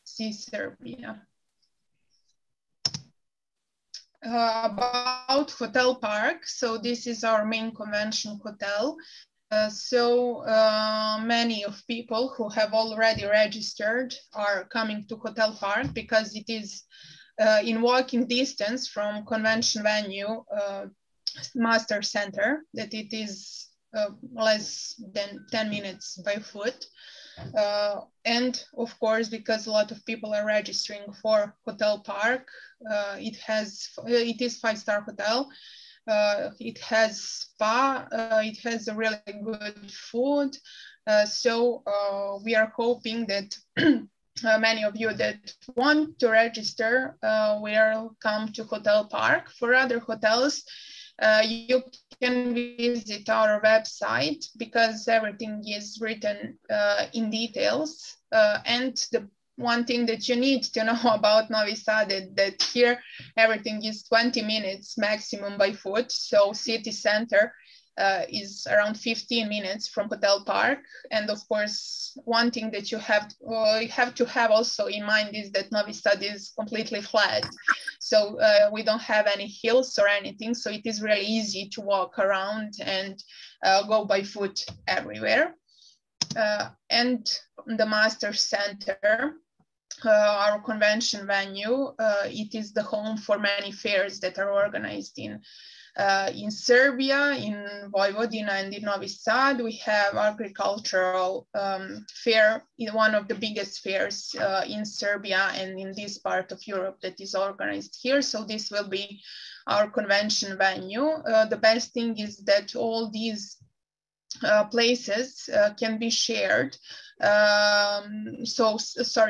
See Serbia. About Hotel Park. So this is our main convention hotel. Many of people who have already registered are coming to Hotel Park because it is in walking distance from convention venue, Master Center, that it is less than 10 minutes by foot. And of course, because a lot of people are registering for Hotel Park, it is 5-star hotel. It has spa, it has a really good food. We are hoping that many of you that want to register will come to Hotel Park. For other hotels, you can visit our website because everything is written in details. And the one thing that you need to know about Novi Sad is that here everything is 20 minutes maximum by foot. So city center is around 15 minutes from Hotel Park. And of course, one thing that you have to have also in mind is that Novi Sad is completely flat. So we don't have any hills or anything. So it is really easy to walk around and go by foot everywhere. And the Master Center, our convention venue, it is the home for many fairs that are organized in Serbia, in Vojvodina, and in Novi Sad. We have agricultural fair, one of the biggest fairs in Serbia and in this part of Europe that is organized here. So this will be our convention venue. The best thing is that all these places can be shared.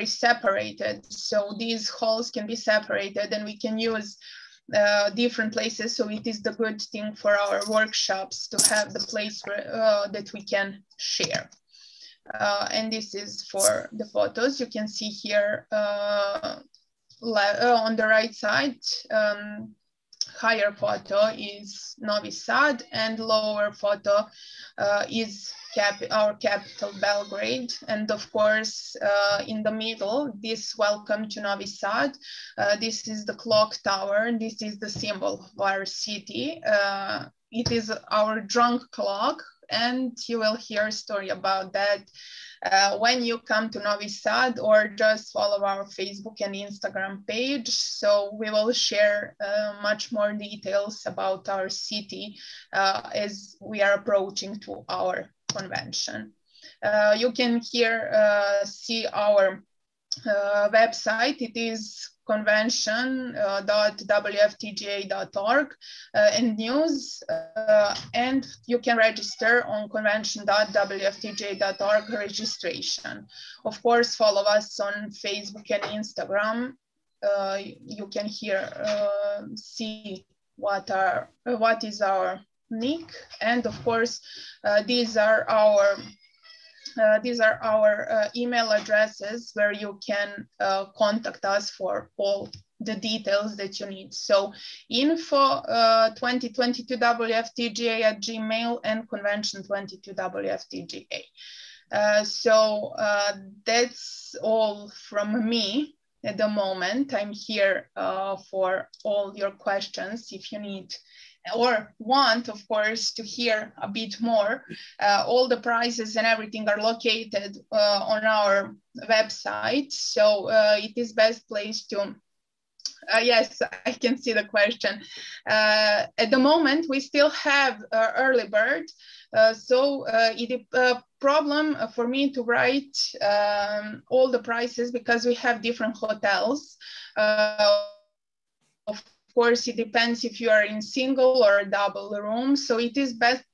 Separated. So these halls can be separated and we can use different places. So it is the good thing for our workshops to have the place where, that we can share. And this is for the photos. You can see here on the right side, higher photo is Novi Sad and lower photo is our capital, Belgrade. And of course, in the middle, this welcome to Novi Sad. This is the clock tower. This is the symbol of our city. It is our drunk clock, and you will hear a story about that when you come to Novi Sad, or just follow our Facebook and Instagram page. So we will share much more details about our city as we are approaching to our convention. You can here see our website. It is convention.wftga.org and news, and you can register on convention.wftga.org registration. Of course, follow us on Facebook and Instagram. You can here see what is our nick, and of course these are our email addresses where you can contact us for all the details that you need. So info 2022WFTGA@gmail and convention 22WFTGA. That's all from me. at the moment. I'm here for all your questions if you need or want, of course, to hear a bit more. All the prices and everything are located on our website. So it is best place to, yes, I can see the question. At the moment, we still have early bird. So it is a problem for me to write all the prices because we have different hotels. Of course, it depends if you are in single or double room. So it is best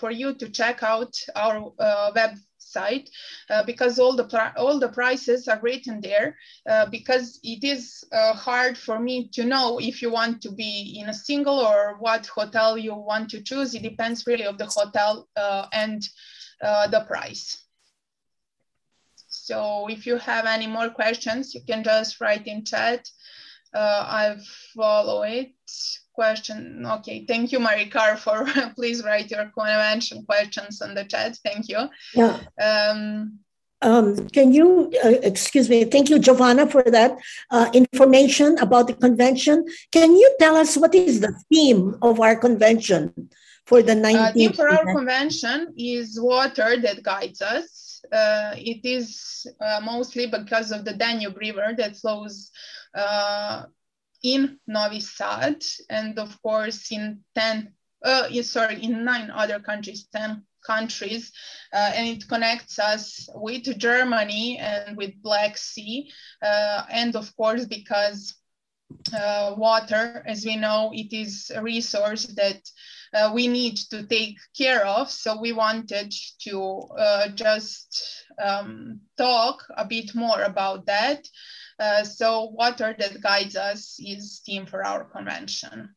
for you to check out our website because all the prices are written there because it is hard for me to know if you want to be in a single or what hotel you want to choose. It depends really of the hotel and the price. So if you have any more questions, you can just write in chat. I follow it. Question. Okay, thank you, Marika, for please write your convention questions on the chat. Thank you. Yeah. Can you, excuse me, thank you, Giovanna, for that information about the convention. Can you tell us what is the theme of our convention for the 19th? Theme for our convention is water that guides us. It is mostly because of the Danube River that flows in Novi Sad, and of course in 9 other countries, 10 countries, and it connects us with Germany and with Black Sea, and of course because water, as we know, it is a resource that we need to take care of. So we wanted to just talk a bit more about that. So water that guides us is theme for our convention.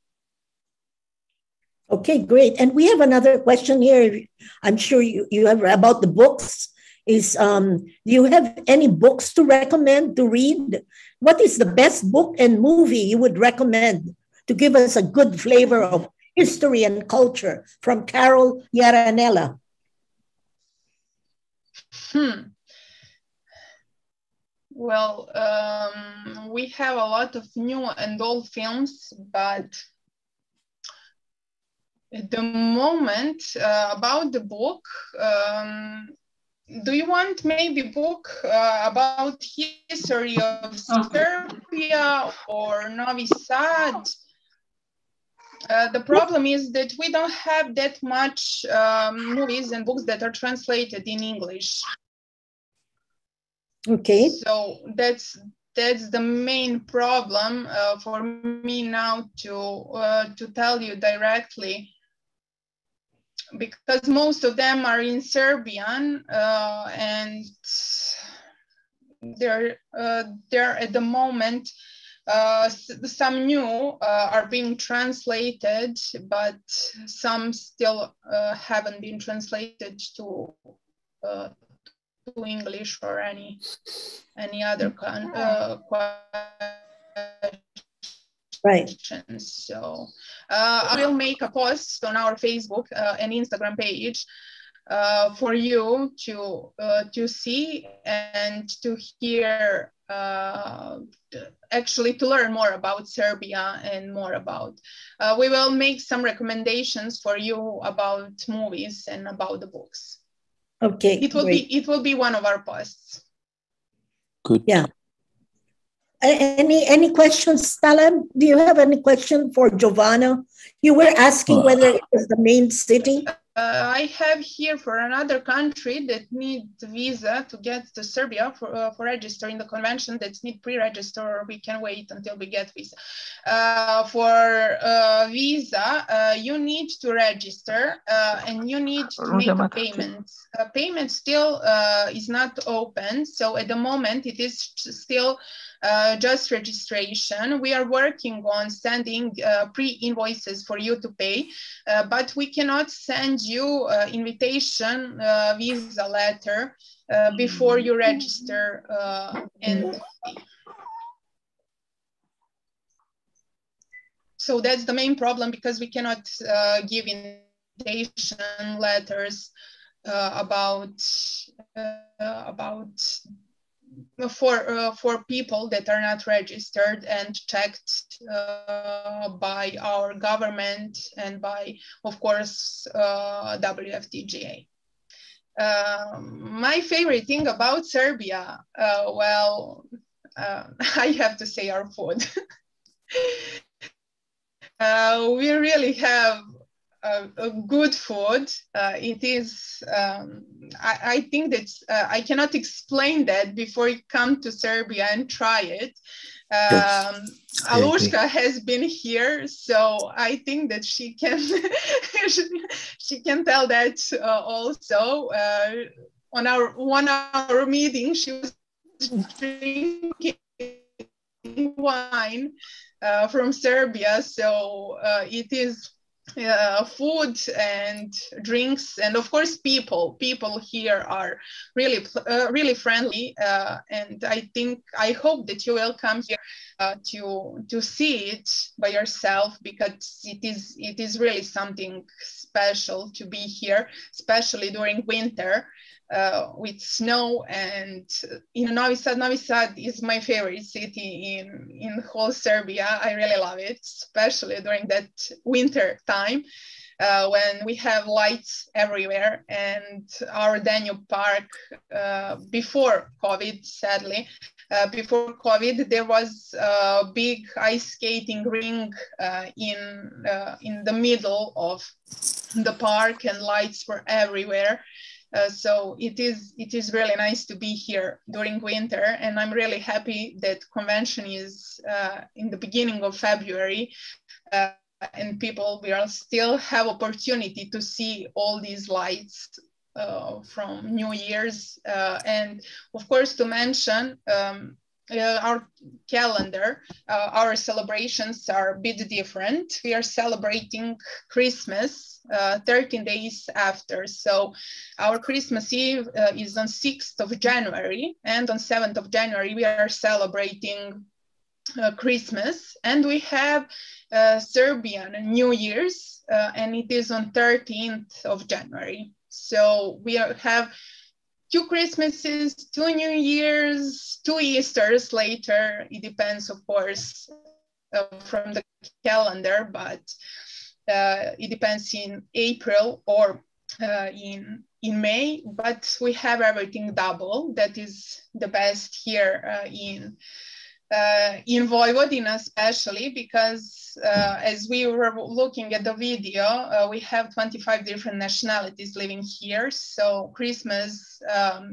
Okay, great. And we have another question here. I'm sure you have about the books. Is do you have any books to recommend to read? What is the best book and movie you would recommend to give us a good flavor of history and culture? From Carol Yaranella. Well, we have a lot of new and old films, but at the moment, about the book, do you want maybe book about history of Serbia or Novi Sad? The problem is that we don't have that much movies and books that are translated in English. Okay. So that's the main problem for me now to tell you directly, because most of them are in Serbian and they're at the moment. Some new are being translated, but some still haven't been translated to English or any other questions. So I will make a post on our Facebook and Instagram page for you to see and to hear, actually to learn more about Serbia and more about. We will make some recommendations for you about movies and about the books. Okay, it will be one of our posts. Good. Yeah. Any questions, Taleb? Do you have any question for Giovanna? You were asking whether it was the main city. I have here for another country that need visa to get to Serbia for registering the convention, that need pre-register, or we can wait until we get visa. For visa, you need to register and you need to make a payment. Payment still is not open, so at the moment it is still just registration. We are working on sending pre-invoices for you to pay, but we cannot send you invitation visa letter before you register and pay. So that's the main problem, because we cannot give invitation letters about for people that are not registered and checked by our government and by, of course, WFTGA. My favorite thing about Serbia, I have to say our food. We really have a good food. It is, I think that I cannot explain that before you come to Serbia and try it. Alushka has been here, so I think that she can she can tell that also. On our 1 hour meeting, she was drinking wine from Serbia, so it is food and drinks, and of course people here are really really friendly, and I hope that you will come here to see it by yourself, because it is really something special to be here, especially during winter. With snow, and Novi Sad. Novi Sad is my favorite city in whole Serbia. I really love it, especially during that winter time when we have lights everywhere. And our Danube Park, before COVID, sadly, before COVID, there was a big ice skating ring in the middle of the park, and lights were everywhere. So it is really nice to be here during winter, and I'm really happy that convention is in the beginning of February, and people will still have opportunity to see all these lights from New Year's, and of course to mention our calendar. Our celebrations are a bit different. We are celebrating Christmas 13 days after. So our Christmas Eve is on 6th of January, and on 7th of January we are celebrating Christmas, and we have Serbian New Year's, and it is on 13th of January. So we have 2 Christmases, 2 New Years, 2 Easters later. It depends, of course, from the calendar, but it depends in April or in May. But we have everything double. That is the best here in Vojvodina, especially because as we were looking at the video, we have 25 different nationalities living here. So Christmas, a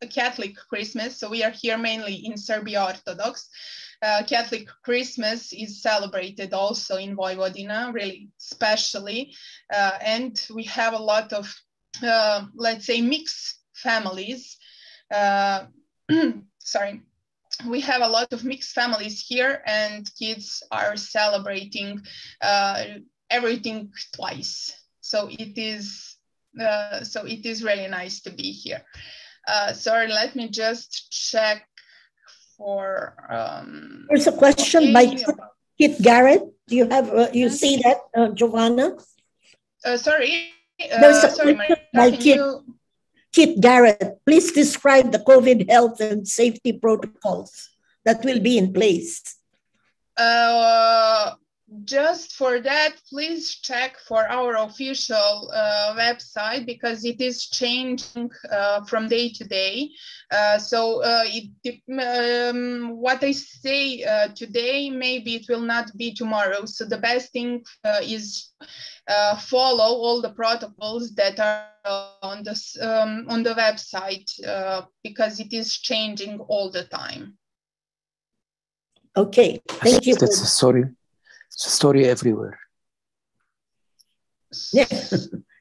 Catholic Christmas, so we are here mainly in Serbia Orthodox. Catholic Christmas is celebrated also in Vojvodina, really specially. And we have a lot of, let's say, mixed families. Sorry. We have a lot of mixed families here, and kids are celebrating everything twice. So it is really nice to be here. Sorry, let me just check for. There's a question by Kit Garrett. Do you have you see that, Giovanna? Sorry. There's a sorry, question Maria, by Kit Garrett. Please describe the COVID health and safety protocols that will be in place. Just for that, please check for our official website, because it is changing from day to day. What I say today, maybe it will not be tomorrow. So the best thing is follow all the protocols that are on the website, because it is changing all the time. Okay, thank you. That's a story. It's a story everywhere. Yeah,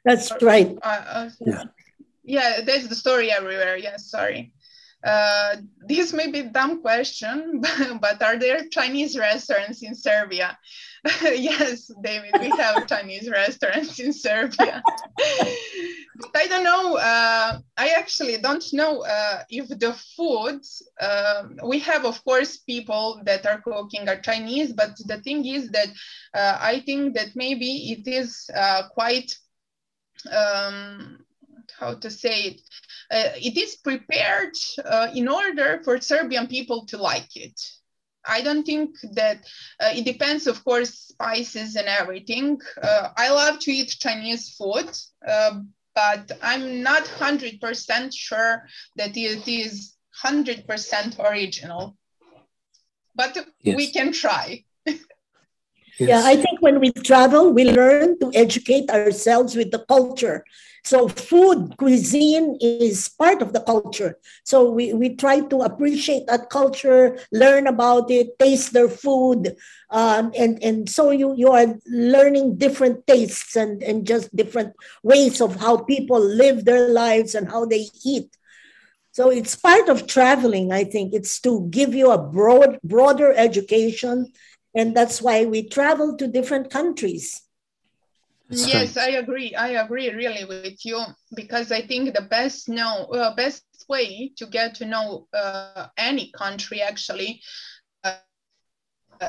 that's right. Yeah, that's the story everywhere. Yes, sorry. This may be a dumb question, but are there Chinese restaurants in Serbia? Yes, David, we have Chinese restaurants in Serbia. But I don't know, I actually don't know if the foods, we have, of course, people that are cooking are Chinese, but the thing is that I think that maybe it is quite, how to say it, it is prepared in order for Serbian people to like it. I don't think that it depends, of course, spices and everything. I love to eat Chinese food, but I'm not 100% sure that it is 100% original. But Yes. we can try. Yeah, I think when we travel, we learn to educate ourselves with the culture. So food, cuisine is part of the culture. So we try to appreciate that culture, learn about it, taste their food. And so you are learning different tastes and just different ways of how people live their lives and how they eat. So it's part of traveling, I think. It's to give you a broader education. And that's why we travel to different countries. Yes, I agree. I agree really with you, because I think the best way to get to know any country actually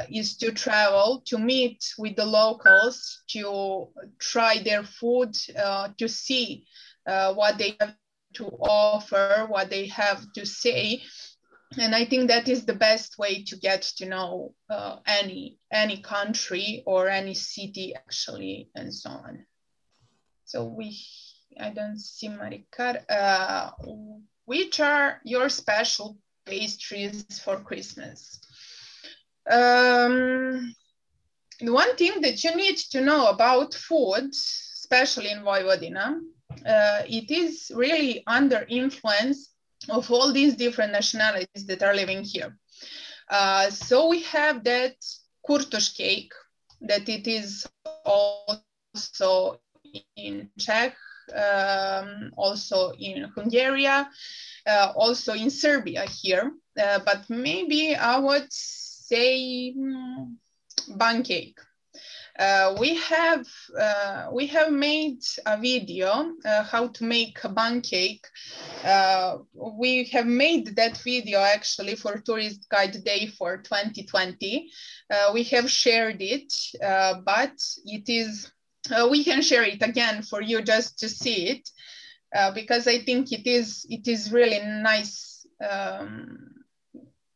is to travel, to meet with the locals, to try their food, to see what they have to offer, what they have to say. And I think that is the best way to get to know any country or any city actually, and so on. So I don't see Marikar. Which are your special pastries for Christmas? The one thing that you need to know about food, especially in Vojvodina, it is really under influence of all these different nationalities that are living here. So we have that kurtush cake, that it is also in Czech, also in Hungary, also in Serbia here, but maybe I would say bun cake. We have made a video how to make a bun cake. We have made that video actually for Tourist Guide Day for 2020. We have shared it, but it is we can share it again for you just to see it, because I think it is really nice.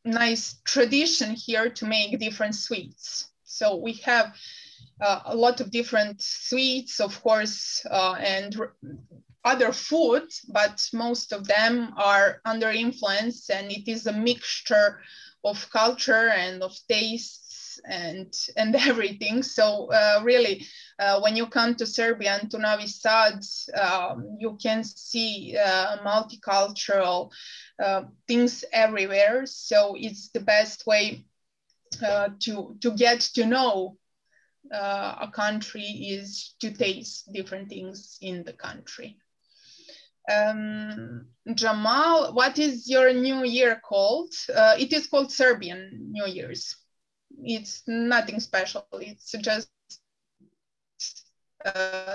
Nice tradition here to make different sweets. So we have a lot of different sweets, of course, and other food, but most of them are under influence, and it is a mixture of culture and of tastes and everything. So really, when you come to Serbia and to Novi Sad, you can see multicultural things everywhere. So it's the best way to get to know a country is to taste different things in the country. Jamal, what is your New Year called? It is called Serbian New Year's. It's nothing special. It's just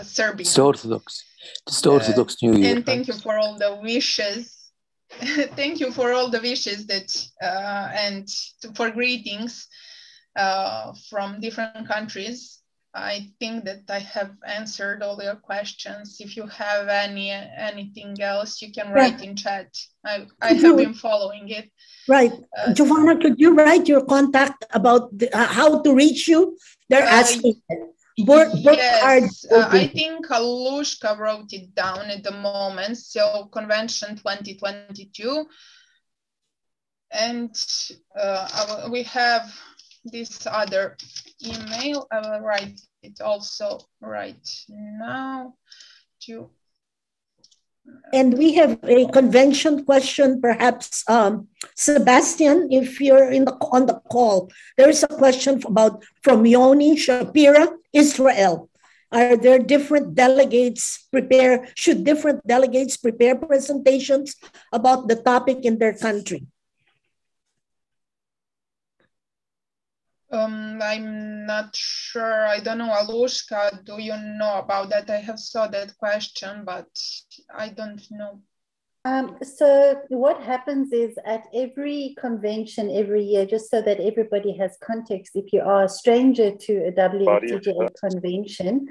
Serbian. It's Orthodox. It's the Orthodox New Year. And thank you for all the wishes. Thank you for all the wishes that and for greetings from different countries. I think that I have answered all your questions. If you have anything else, you can write in chat. I have been following it. Right. Giovanna, could you write your contact about how to reach you? They're asking. Yes, I think Alushka wrote it down at the moment. So Convention 2022. And we have this other email. I will write it also right now. And we have a convention question, perhaps, Sebastian, if you're on the call. There is a question from Yoni Shapira, Israel. Are there different delegates should different delegates prepare presentations about the topic in their country? I'm not sure. I don't know, Alushka, do you know about that? I have saw that question, but I don't know. So what happens is at every convention every year, just so that everybody has context, if you are a stranger to a WFTGA convention,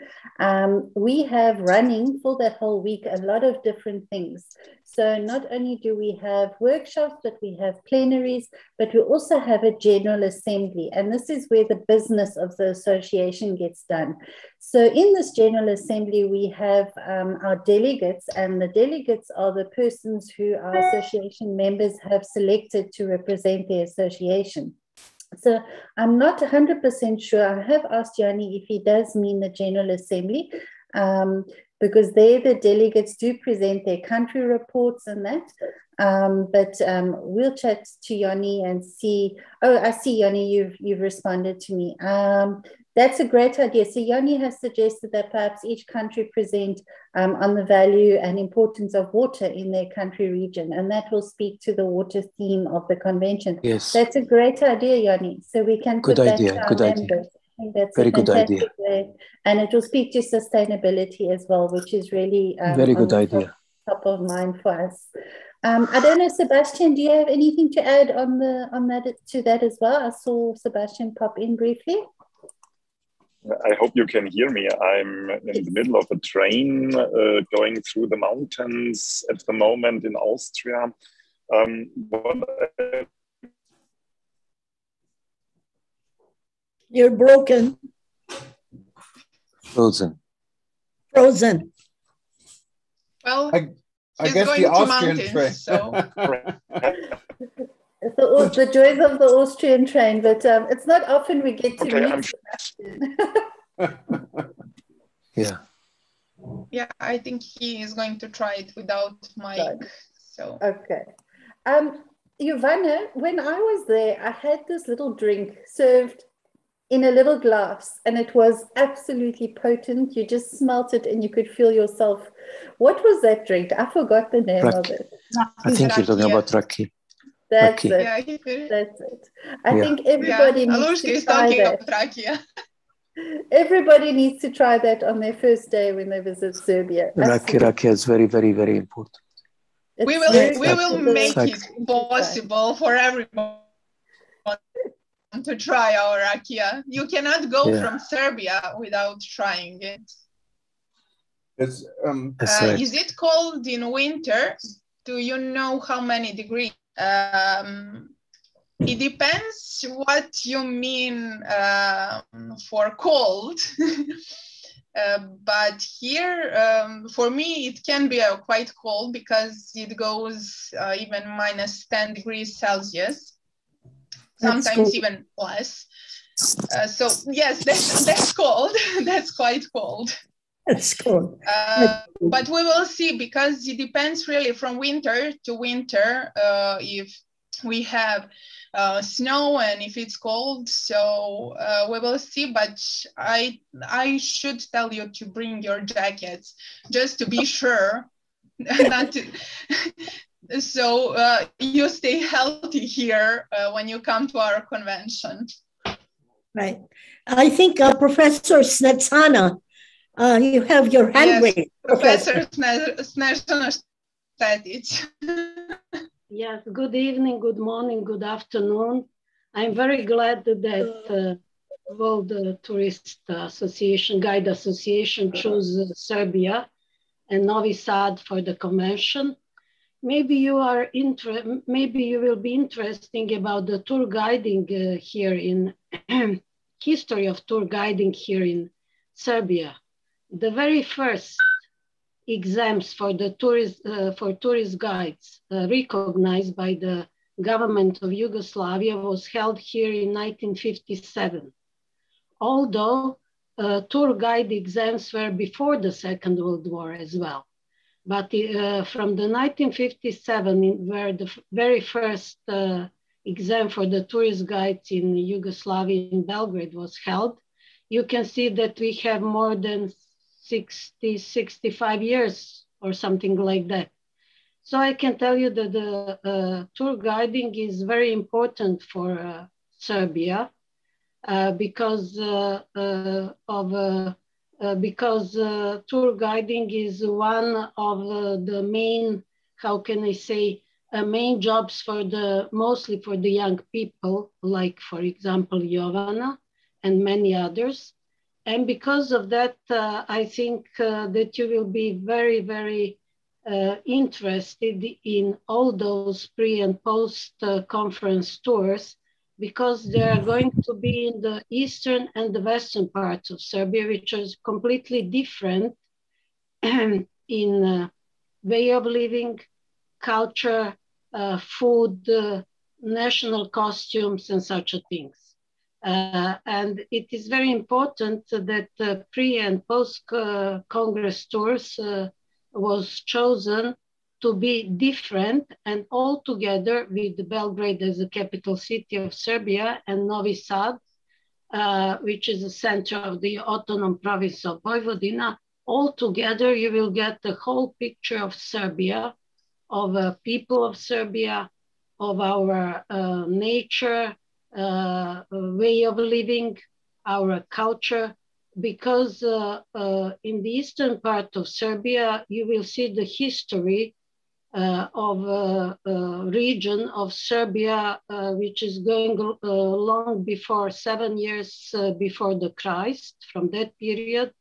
we have running for that whole week a lot of different things. So not only do we have workshops, but we have plenaries, but we also have a general assembly. And this is where the business of the association gets done. So in this general assembly, we have our delegates, and the delegates are the persons who our association members have selected to represent their association. So I'm not 100% sure. I have asked Yanni if he does mean the General Assembly, because there the delegates do present their country reports and that. But we'll chat to Yanni and see. Oh, I see, Yanni, you've responded to me. That's a great idea. So Yanni has suggested that perhaps each country present on the value and importance of water in their country region, and that will speak to the water theme of the convention. Yes. That's a great idea, Yanni. So we can put that to our members. I think that's very a fantastic way. And it will speak to sustainability as well, which is really very good idea. Top of mind for us. I don't know, Sebastian, do you have anything to add on that to that as well? I saw Sebastian pop in briefly. I hope you can hear me. I'm in the middle of a train going through the mountains at the moment in Austria. You're broken. Frozen. Frozen. Well, I guess the Austrian train. So. The joys of the Austrian train, but it's not often we get to meet Sebastian. Yeah. Yeah, I think he is going to try it without mic. So okay. Giovanna, when I was there, I had this little drink served in a little glass, and it was absolutely potent. You just smelt it and you could feel yourself. What was that drink? I forgot the name of it. I think you're talking about raki. That's raki. it. Yeah, that's it. I think everybody needs to try that. Everybody needs to try that on their first day when they visit Serbia. Raki is very, very, very important. We will make it possible for everyone to try our rakia. You cannot go from Serbia without trying it. It's, Is it cold in winter? Do you know how many degrees? It depends what you mean for cold. But here, for me, it can be quite cold because it goes even minus 10 degrees Celsius. Sometimes even less. So yes, that's cold. That's quite cold. That's cold. But we will see, because it depends really from winter to winter if we have snow and if it's cold. So we will see. But I should tell you to bring your jackets just to be sure, not to. So you stay healthy here when you come to our convention. Right. I think Professor Snezana, you have your hand raised. Professor Snezana Stetic. Yes, good evening, good morning, good afternoon. I'm very glad that World Tourist Association, Guide Association chose Serbia and Novi Sad for the convention. Maybe you will be interested about the tour guiding here in history of tour guiding here in Serbia. The very first exams for the tourist guides recognized by the government of Yugoslavia was held here in 1957. Although tour guide exams were before the Second World War as well. But from the 1957, where the very first exam for the tourist guides in Yugoslavia in Belgrade was held, you can see that we have more than 65 years or something like that. So I can tell you that the tour guiding is very important for Serbia because tour guiding is one of the main how can I say, main jobs for mostly for the young people, like, for example, Giovanna and many others. And because of that, I think that you will be very, very interested in all those pre and post conference tours, because they are going to be in the eastern and the western parts of Serbia, which is completely different in way of living, culture, food, national costumes, and such things. And it is very important that pre and post Congress tours was chosen to be different and all together with Belgrade as the capital city of Serbia and Novi Sad, which is the center of the autonomous province of Vojvodina. All together, you will get the whole picture of Serbia, of people of Serbia, of our nature, way of living, our culture, because in the eastern part of Serbia, you will see the history of region of Serbia, which is going long before 7 years before the Christ. From that period,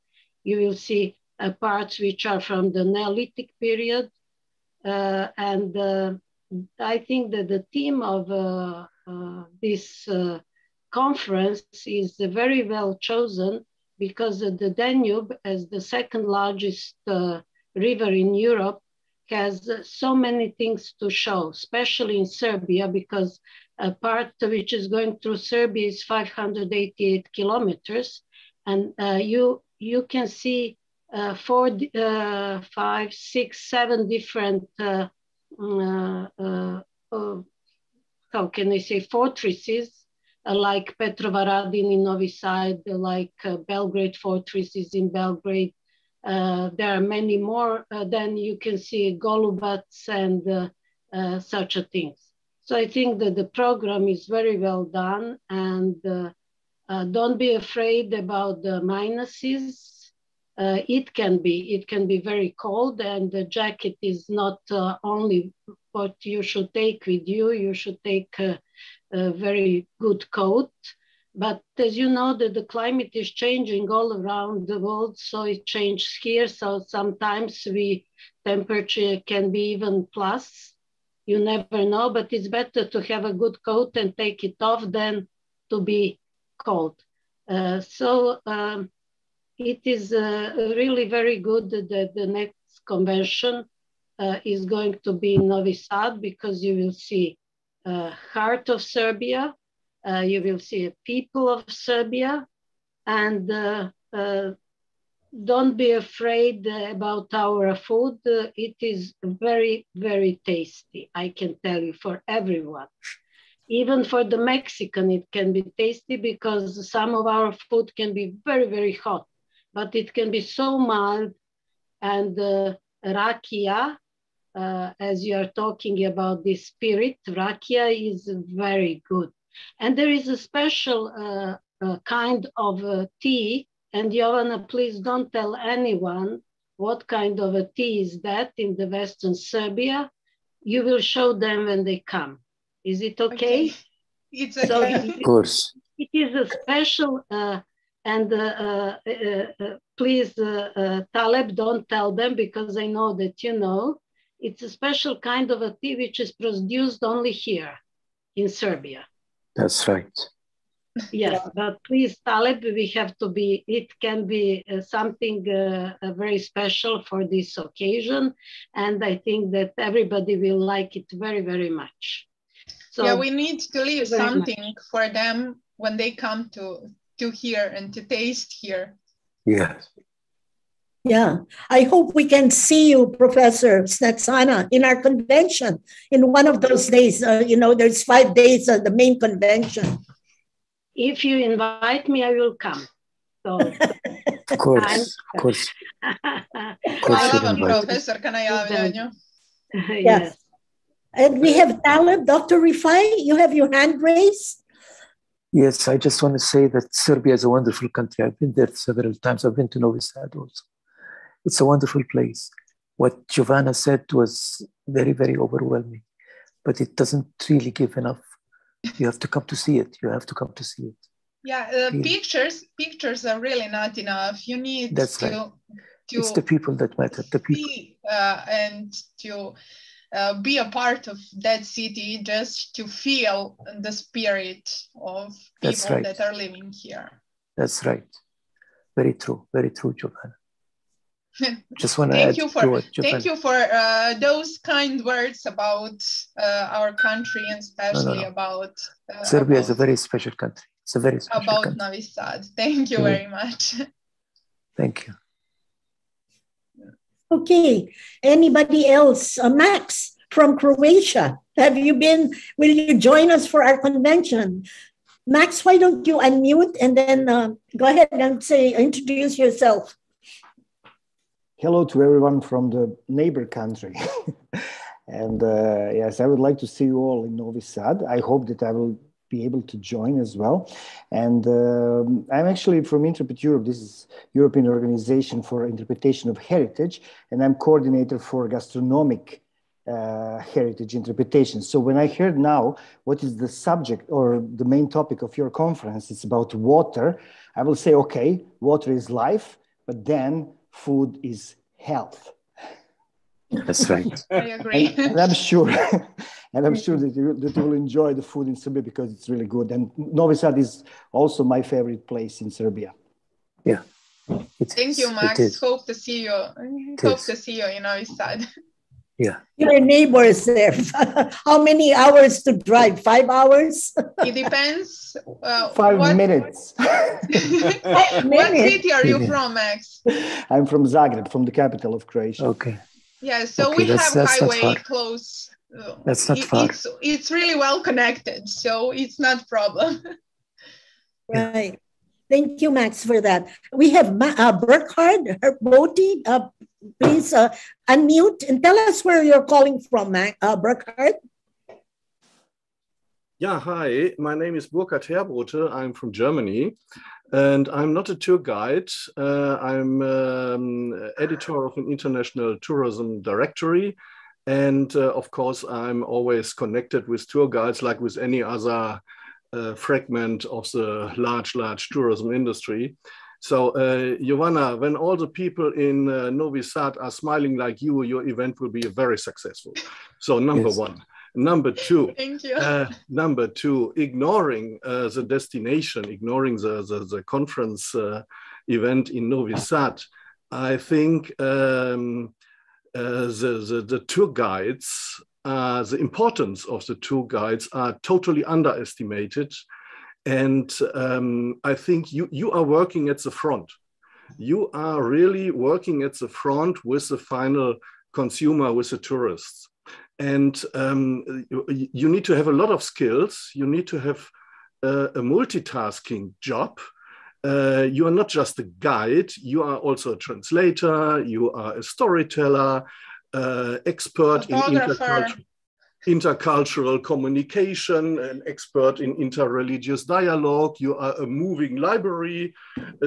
you will see parts which are from the Neolithic period. And I think that the theme of this conference is very well chosen, because the Danube, as the second largest river in Europe, has so many things to show, especially in Serbia, because a part which is going through Serbia is 588 kilometers. And you can see 4, 5, 6, 7 different, how can I say, fortresses, like Petrovaradin in Novi Sad, like Belgrade fortresses in Belgrade. There are many more. Then you can see Golubac and such things. So I think that the program is very well done, and don't be afraid about the minuses. It can be very cold, and the jacket is not only what you should take with you. You should take a very good coat. But as you know, that the climate is changing all around the world, so it changed here. So sometimes temperature can be even plus. You never know, but it's better to have a good coat and take it off than to be cold. So it is really very good that the next convention is going to be in Novi Sad, because you will see heart of Serbia. You will see a people of Serbia, and don't be afraid about our food. It is very, very tasty, I can tell you, for everyone. Even for the Mexican, it can be tasty, because some of our food can be very, very hot, but it can be so mild. And rakia, as you are talking about this spirit, rakia is very good. And there is a special kind of tea, and Giovanna, please don't tell anyone what kind of a tea is that in the Western Serbia. You will show them when they come. Is it okay? It's okay. So of course. It is a special, please, Taleb, don't tell them, because I know that you know. It's a special kind of a tea which is produced only here in Serbia. That's right. Yes, but please, Taleb, we have to be, it can be something very special for this occasion. And I think that everybody will like it very, very much. So, yeah, we need to leave something for them when they come to here and to taste here. Yes. Yeah, I hope we can see you, Professor Snetsana, in our convention in one of those days. There's 5 days of the main convention. If you invite me, I will come. So, of course, of course. Hvala vam, profesor, na javljanju. Yes. And we have Taleb, Dr. Breifei, you have your hand raised. Yes, I just want to say that Serbia is a wonderful country. I've been there several times. I've been to Novi Sad also. It's a wonderful place. what Giovanna said was very, very overwhelming, but it doesn't really give enough. You have to come to see it. You have to come to see it. Yeah, pictures are really not enough. You need to it's the people that matter. The people. And to be a part of that city, just to feel the spirit of people that are living here. That's right. Very true, Giovanna. Just want to thank you for those kind words about our country, and especially about Serbia is a very special country. It's a very special about country. Novi Sad. Thank you very much. Thank you. Okay, anybody else? Max from Croatia, will you join us for our convention? Max, why don't you unmute and then go ahead and introduce yourself. Hello to everyone from the neighbor country. And yes, I would like to see you all in Novi Sad. I hope that I will be able to join as well. And I'm actually from Interpret Europe. This is European Organization for Interpretation of Heritage, and I'm coordinator for gastronomic heritage interpretation. So when I heard now what is the subject or the main topic of your conference, it's about water, I will say, okay, water is life, but then food is health. That's right. I agree. And I'm sure, that you will enjoy the food in Serbia because it's really good. And Novi Sad is also my favorite place in Serbia. Yeah. Thank you, Max. Hope to see you. Hope to see you in Novi Sad. Yeah. Your neighbors there. How many hours to drive? 5 hours? It depends. 5 minutes. What city are you from, Max? I'm from Zagreb, from the capital of Croatia. Okay. Yeah, so we have highway close. That's not far. It's really well connected, so it's not a problem. Right. Thank you, Max, for that. We have Burkhard Herboti. Please unmute and tell us where you're calling from, Burkhard. Yeah, hi. My name is Burkhard Herboti. I'm from Germany, and I'm not a tour guide. I'm editor of an international tourism directory. And of course, I'm always connected with tour guides like with any other fragment of the large tourism industry. So, Giovanna, when all the people in Novi Sad are smiling like you, your event will be very successful. So, number one. Number two, thank you. Number two, ignoring the destination, ignoring the conference event in Novi Sad, I think the tour guides, the importance of the tour guides are totally underestimated. And I think you are working at the front. You are really working at the front with the final consumer, with the tourists. And you need to have a lot of skills. You need to have a multitasking job. You are not just a guide. You are also a translator. You are a storyteller, expert in intercultural communication, an expert in interreligious dialogue. You are a moving library.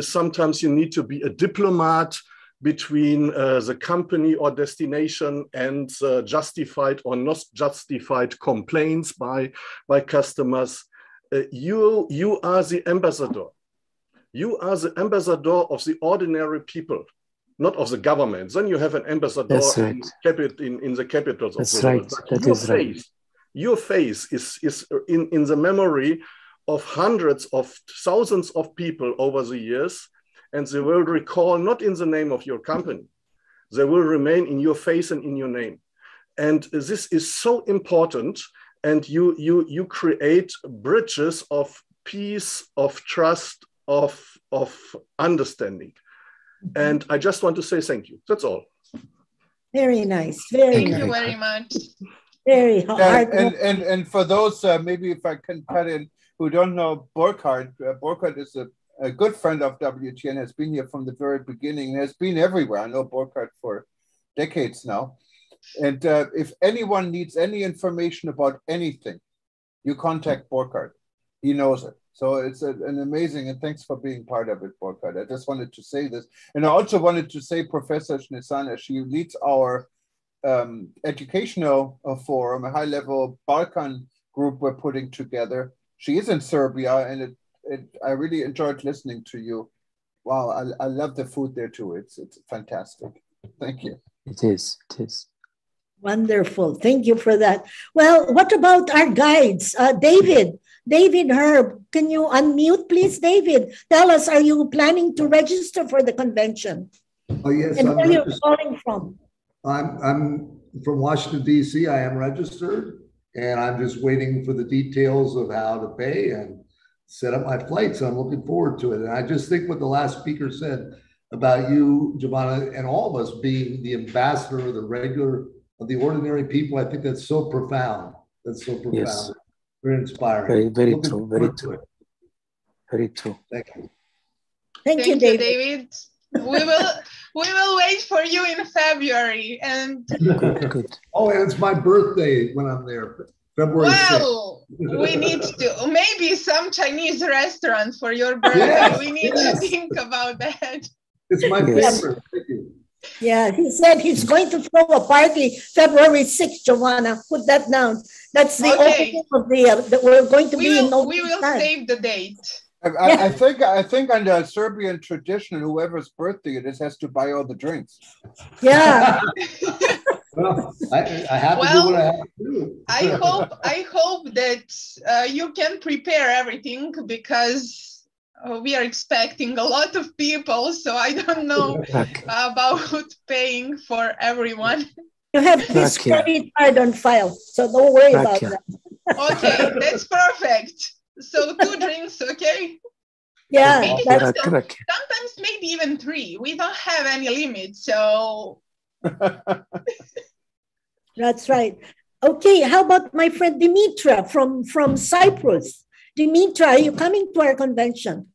Sometimes you need to be a diplomat between the company or destination and justified or not justified complaints by customers. You are the ambassador. You are the ambassador of the ordinary people, not of the government. Then you have an ambassador in the capitals of the world. But your face is in the memory of hundreds of thousands of people over the years, and they will recall not in the name of your company. They will remain in your face and in your name. And this is so important. And you create bridges of peace, of trust, of understanding. And I just want to say thank you. That's all. Very nice. Very nice. Thank you very much. Very hard. And for those, maybe if I can cut in, who don't know Burkhard, Burkhard is a good friend of WTN, has been here from the very beginning, has been everywhere. I know Burkhard for decades now. And if anyone needs any information about anything, you contact Burkhard. He knows it. So it's an amazing, and thanks for being part of it, Burkhard. I just wanted to say this. And I also wanted to say Professor Snesana, she leads our educational forum, a high-level Balkan group we're putting together. She is in Serbia, and I really enjoyed listening to you. Wow, I love the food there too. It's fantastic. Thank you. It is. Wonderful. Thank you for that. Well, what about our guides? David Herb, can you unmute, please? David, tell us, are you planning to register for the convention? Oh, yes. And where are you calling from? I'm from Washington, D.C. I am registered, and I'm just waiting for the details of how to pay and set up my flights. I'm looking forward to it. And I just think what the last speaker said about you, Giovanna, and all of us being the ambassador of the regular, of the ordinary people, I think that's so profound. That's so profound. Yes. Very inspiring. Very true. Very true. Very true. Thank you. Thank you, David. We will wait for you in February. And good. Oh, and it's my birthday when I'm there. February 6th. We need to maybe some Chinese restaurant for your birthday. Yes, we need to think about that. It's my favorite. Thank you. Yeah, he said he's going to throw a party February 6th, Giovanna. Put that down. That's the opening of that we're going to be in November. We will save the date. I think under Serbian tradition, whoever's birthday it is has to buy all the drinks. Yeah. Well, I have to do what I have to do. I hope that you can prepare everything, because we are expecting a lot of people, so I don't know about paying for everyone. You have this credit card on file, so don't worry about that. Okay, that's perfect. So 2 drinks, okay? Yeah. Sometimes maybe even 3. We don't have any limit, so. That's right. Okay, how about my friend Dimitra from Cyprus? Dimitra, are you coming to our convention?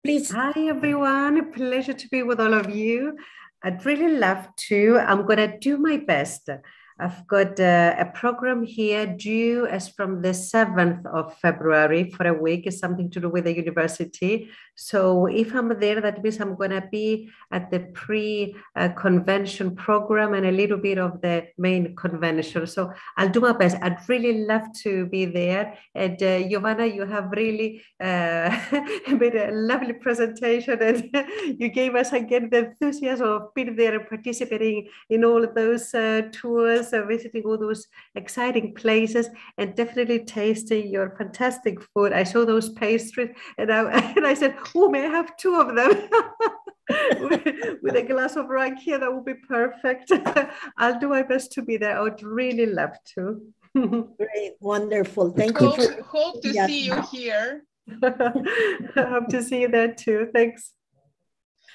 Please. Hi, everyone. A pleasure to be with all of you. I'd really love to. I'm going to do my best. I've got a program here due as from the 7th of February for a week. It's something to do with the university. So if I'm there, that means I'm going to be at the pre-convention program and a little bit of the main convention. So I'll do my best. I'd really love to be there. And Giovanna, you have really made a lovely presentation, and you gave us again the enthusiasm of being there and participating in all of those tours, visiting all those exciting places, and definitely tasting your fantastic food. I saw those pastries, and I said, oh, may I have 2 of them? with a glass of rakia, that would be perfect. I'll do my best to be there. I would really love to. Great, wonderful. Thank you. Hope to see you here. I hope to see you there too. Thanks.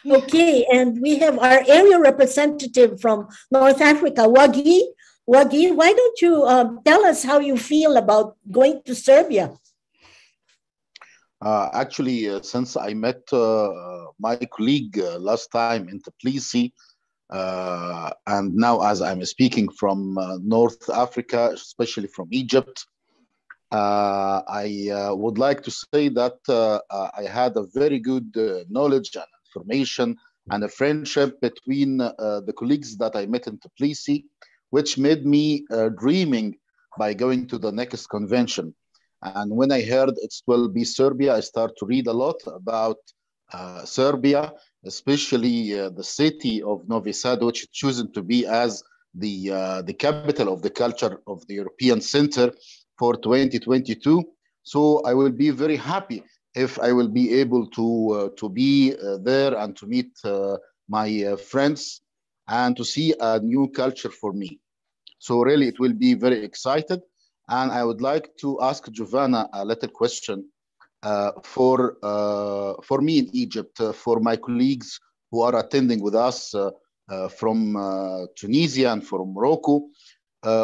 Okay, and we have our area representative from North Africa, Wagi. Wagi, why don't you tell us how you feel about going to Serbia? Actually, since I met my colleague last time in Tbilisi, and now as I'm speaking from North Africa, especially from Egypt, I would like to say that I had a very good knowledge and information and a friendship between the colleagues that I met in Tbilisi, which made me dreaming by going to the next convention. And when I heard it will be Serbia, I started to read a lot about Serbia, especially the city of Novi Sad, which is chosen to be as the capital of the culture of the European Center for 2022. So I will be very happy if I will be able to be there and to meet my friends and to see a new culture for me. So really, it will be very excited. And I would like to ask Giovanna a little question for me in Egypt, for my colleagues who are attending with us from Tunisia and from Morocco.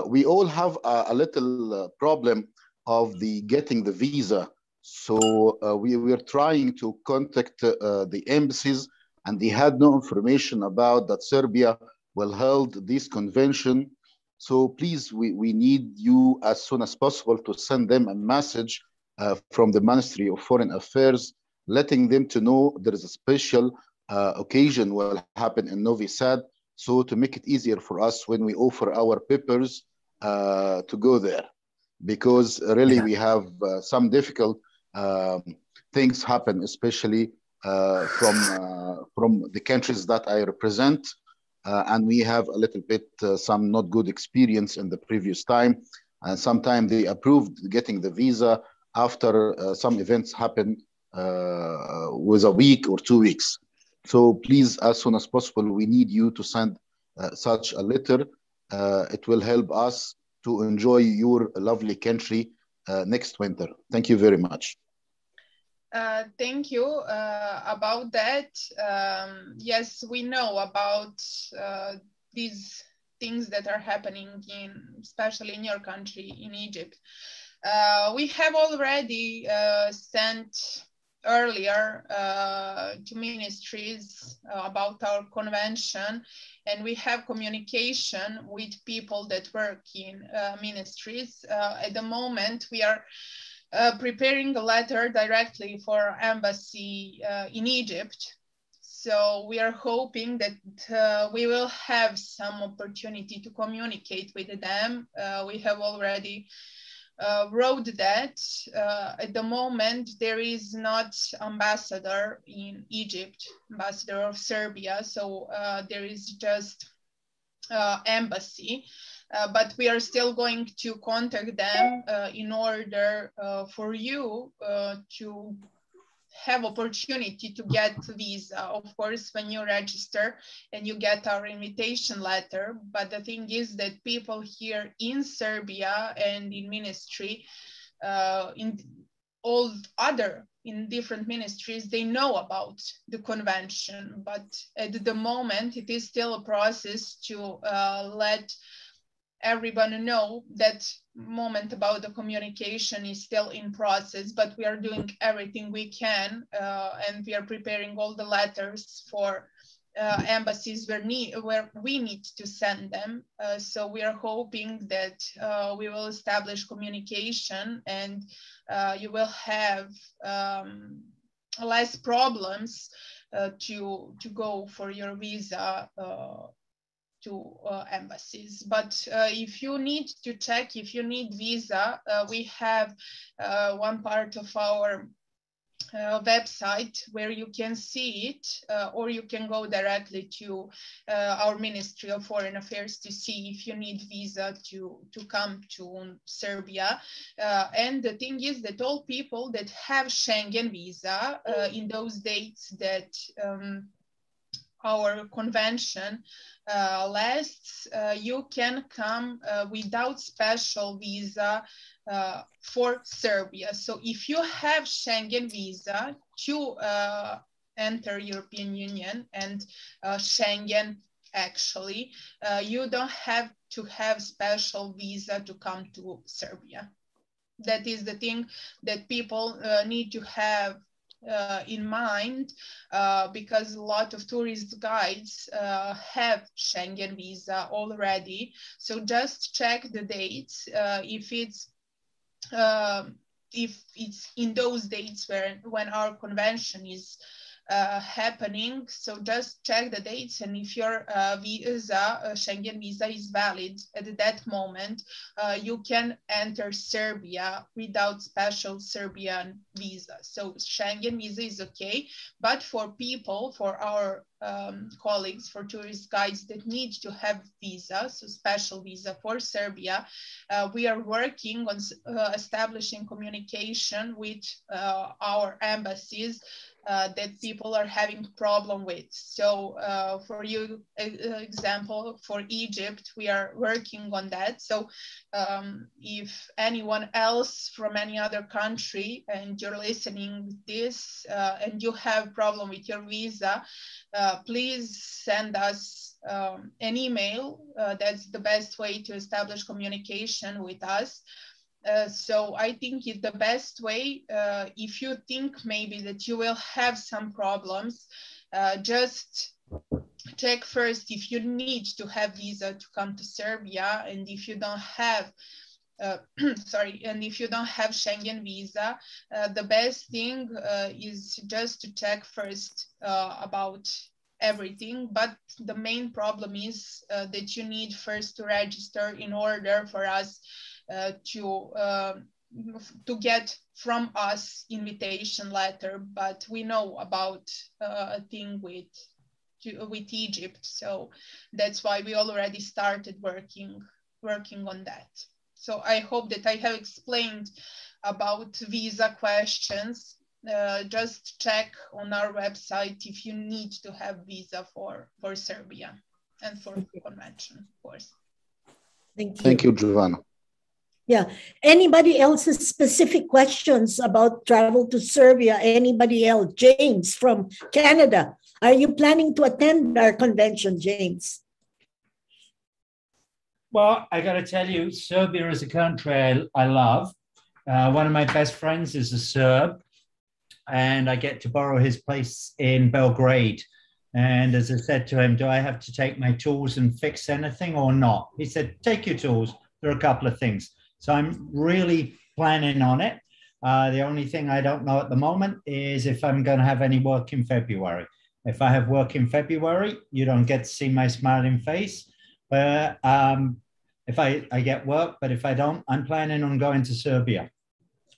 We all have a little problem of getting the visa. So we were trying to contact the embassies, and they had no information about that Serbia will hold this convention. So please, we need you as soon as possible to send them a message from the Ministry of Foreign Affairs, letting them to know there is a special occasion will happen in Novi Sad, so to make it easier for us when we offer our papers to go there, because really we have some difficult things happen, especially from the countries that I represent, and we have a little bit some not good experience in the previous time, and sometimes they approved getting the visa after some events happen with a week or 2 weeks. So please, as soon as possible, we need you to send such a letter. It will help us to enjoy your lovely country next winter. Thank you very much. Thank you about that. Yes, we know about these things that are happening especially in your country, in Egypt. We have already sent earlier to ministries about our convention, and we have communication with people that work in ministries. At the moment, we are preparing a letter directly for embassy in Egypt. So we are hoping that we will have some opportunity to communicate with them. We have already wrote that. At the moment, there is not ambassador in Egypt, ambassador of Serbia. So there is just embassy. But we are still going to contact them in order for you to have opportunity to get visa, of course, when you register and you get our invitation letter. But the thing is that people here in Serbia and in ministry, in different ministries, they know about the convention. But at the moment, it is still a process to let everyone know. That moment about the communication is still in process, but we are doing everything we can, and we are preparing all the letters for embassies where we need to send them. So we are hoping that we will establish communication, and you will have less problems to go for your visa to embassies. But if you need to check, if you need visa, we have one part of our website where you can see it, or you can go directly to our Ministry of Foreign Affairs to see if you need visa to come to Serbia. And the thing is that all people that have Schengen visa in those dates that our convention lasts, you can come without special visa for Serbia. So if you have Schengen visa to enter European Union and Schengen, actually, you don't have to have special visa to come to Serbia. That is the thing that people need to have in mind, because a lot of tourist guides have Schengen visa already. So just check the dates. If it's in those dates when our convention is happening, so just check the dates, and if your Schengen visa is valid at that moment, you can enter Serbia without special Serbian visa. So Schengen visa is okay, but for our colleagues, for tourist guides that need to have visa, so special visa for Serbia, we are working on establishing communication with our embassies that people are having problem with. So for you, example, for Egypt, we are working on that. So if anyone else from any other country and you're listening this and you have problem with your visa, please send us an email. That's the best way to establish communication with us. So I think it's the best way. If you think maybe that you will have some problems, just check first if you need to have visa to come to Serbia, and if you don't have sorry, and if you don't have Schengen visa, the best thing is just to check first about everything. But the main problem is that you need first to register in order for us to get from us invitation letter. But we know about a thing with Egypt, so that's why we already started working on that. So I hope that I have explained about visa questions. Just check on our website if you need to have visa for Serbia and for the convention, of course. Thank you. Thank you, Giovanna. Yeah. Anybody else's specific questions about travel to Serbia? Anybody else? James from Canada. Are you planning to attend our convention, James? Well, I got to tell you, Serbia is a country I love. One of my best friends is a Serb, and I get to borrow his place in Belgrade. And as I said to him, do I have to take my tools and fix anything or not? He said, take your tools. There are a couple of things. So I'm really planning on it. The only thing I don't know at the moment is if I'm going to have any work in February. If I have work in February, you don't get to see my smiling face. But if I get work, but if I don't, I'm planning on going to Serbia.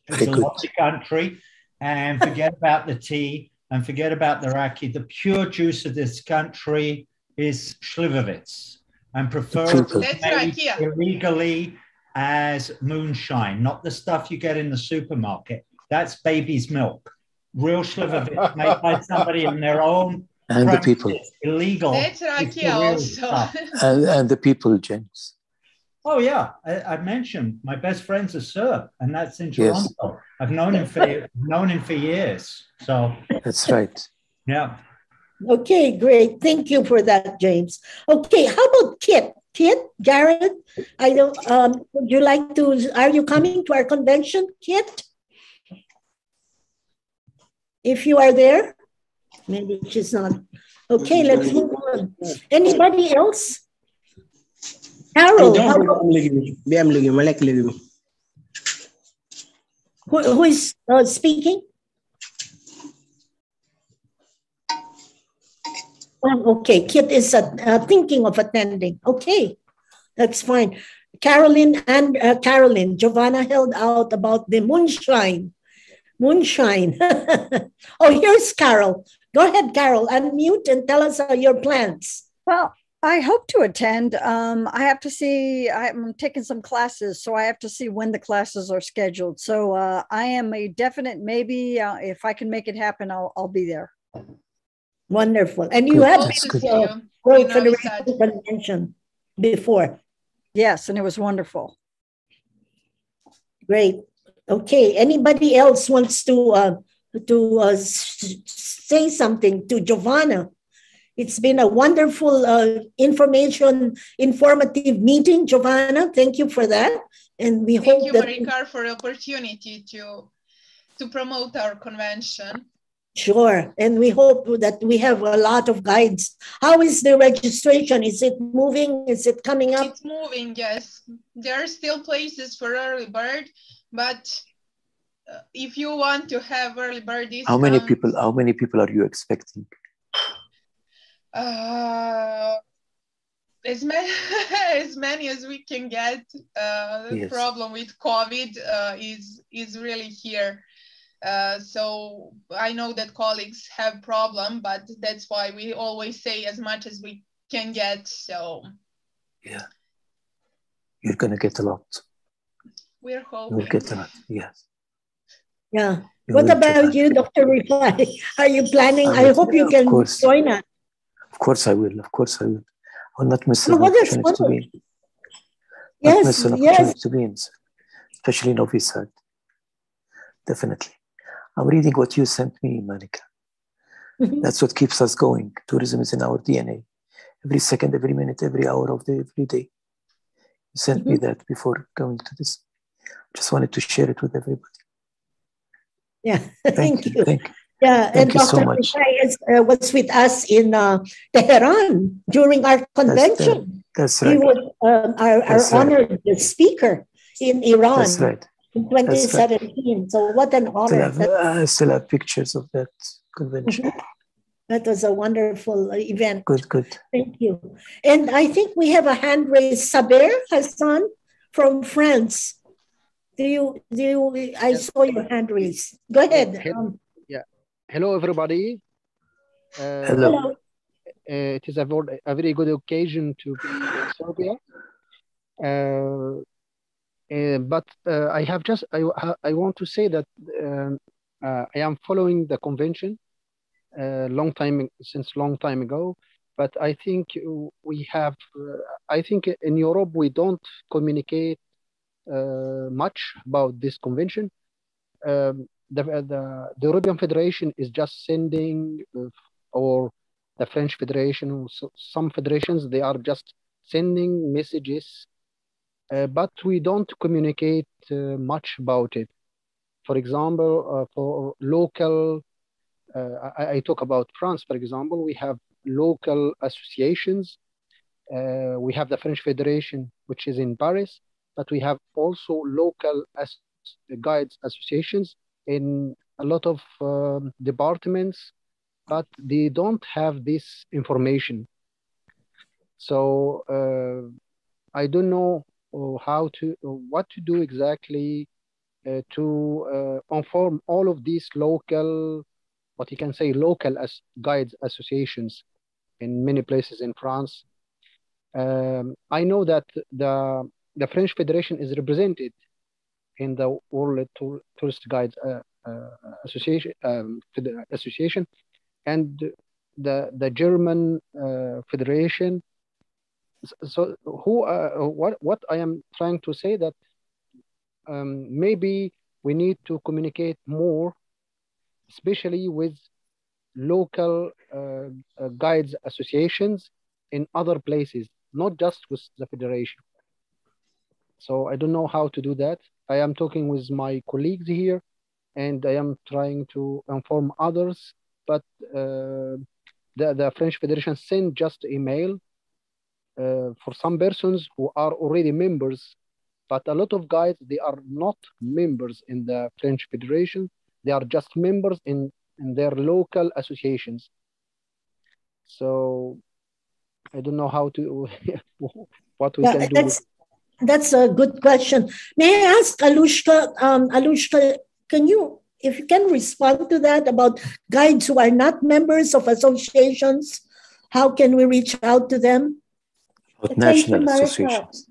It's a lovely country, and forget about the tea and forget about the raki. The pure juice of this country is Slivovitz, and preferably made illegally as moonshine, not the stuff you get in the supermarket. That's baby's milk. Real Slivovitz made by somebody in their own and the people. Illegal. That's raki also. and the people, James. Oh yeah, I mentioned my best friend's a Serb, and that's in Toronto. Yes. I've known him for years. So that's right. Yeah. Okay, great. Thank you for that, James. Okay, how about Kit? Kit, Jared, would you like to? Are you coming to our convention, Kit? If you are there, maybe she's not. Okay, let's move on. Anybody else? Carol, who is speaking? Okay, Kit is thinking of attending. Okay, that's fine. Caroline, Giovanna held out about the moonshine. Moonshine. Oh, here's Carol. Go ahead, Carol, unmute and tell us your plans. Well, I hope to attend. I have to see, I'm taking some classes, so I have to see when the classes are scheduled. So I am a definite maybe. If I can make it happen, I'll be there. Wonderful. And you have been for the convention before. Yes, and it was wonderful. Great. Okay. Anybody else wants to say something to Giovanna? It's been a wonderful informative meeting, Giovanna. Thank you for that. And we hope that— Thank you, Marika, for the opportunity to promote our convention. Sure. And we hope that we have a lot of guides. How is the registration? Is it moving? Is it coming up? It's moving, yes. There are still places for early bird, but if you want to have early bird discount— How many people are you expecting? As many as we can get. The problem with COVID is really here. So I know that colleagues have problem, but that's why we always say as much as we can get. So yeah, you're gonna get a lot. We're hoping. You'll get a lot. Yes. Yeah. What about you, Dr. Breifei? Are you planning? I hope you can join us. Of course I will. Of course I will. I will not miss an opportunity to be. Not miss an opportunity to be in, especially Novi Sad. Definitely. I'm reading what you sent me, Monica. That's what keeps us going. Tourism is in our DNA. Every second, every minute, every hour of the every day. You sent me that before going to this. Just wanted to share it with everybody. Yeah, thank you. Thank you. Yeah, Thank and Dr. Breifei was with us in Tehran during our convention. That's right. He was our honored speaker. in Iran. That's right. In 2017. Right. So what an honor. I still have pictures of that convention. That was a wonderful event. Good. Thank you. And I think we have a hand raised. Saber Hassan from France. I saw your hand raised. Go ahead. Yeah. Hello, everybody. Hello. It is a very good occasion to be in Serbia. But I want to say that I am following the convention since long time ago. But I think we have. I think in Europe we don't communicate much about this convention. The European Federation is just sending, or the French Federation, or some federations, they are just sending messages, but we don't communicate much about it. For example, for local, I talk about France, for example, we have local associations. We have the French Federation, which is in Paris, but we have also local guides associations in a lot of departments, but they don't have this information. So I don't know what to do exactly to inform all of these local, what you can say, local guides associations in many places in France. I know that the French Federation is represented in the World Tourist Guides Association, and the German Federation. So what I am trying to say that maybe we need to communicate more, especially with local guides associations in other places, not just with the Federation. So I don't know how to do that. I am talking with my colleagues here, and I am trying to inform others, but the French Federation sent just email for some persons who are already members, but a lot of guides, they are not members in the French Federation. They are just members in their local associations. So I don't know how to, what we can do. That's a good question. May I ask Alushka, Alushka, if you can respond to that about guides who are not members of associations, how can we reach out to them? National associations.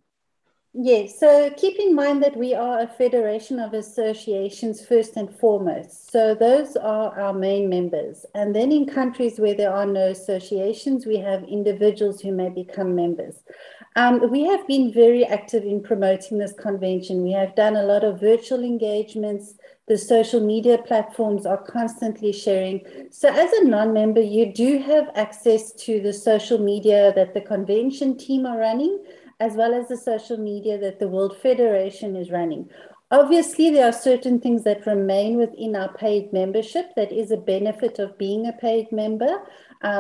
Yes, so keep in mind that we are a federation of associations first and foremost. So those are our main members. And then in countries where there are no associations, we have individuals who may become members. We have been very active in promoting this convention. We have done a lot of virtual engagements. The social media platforms are constantly sharing. So as a non-member, you do have access to the social media that the convention team are running, as well as the social media that the World Federation is running. Obviously, there are certain things that remain within our paid membership that is a benefit of being a paid member,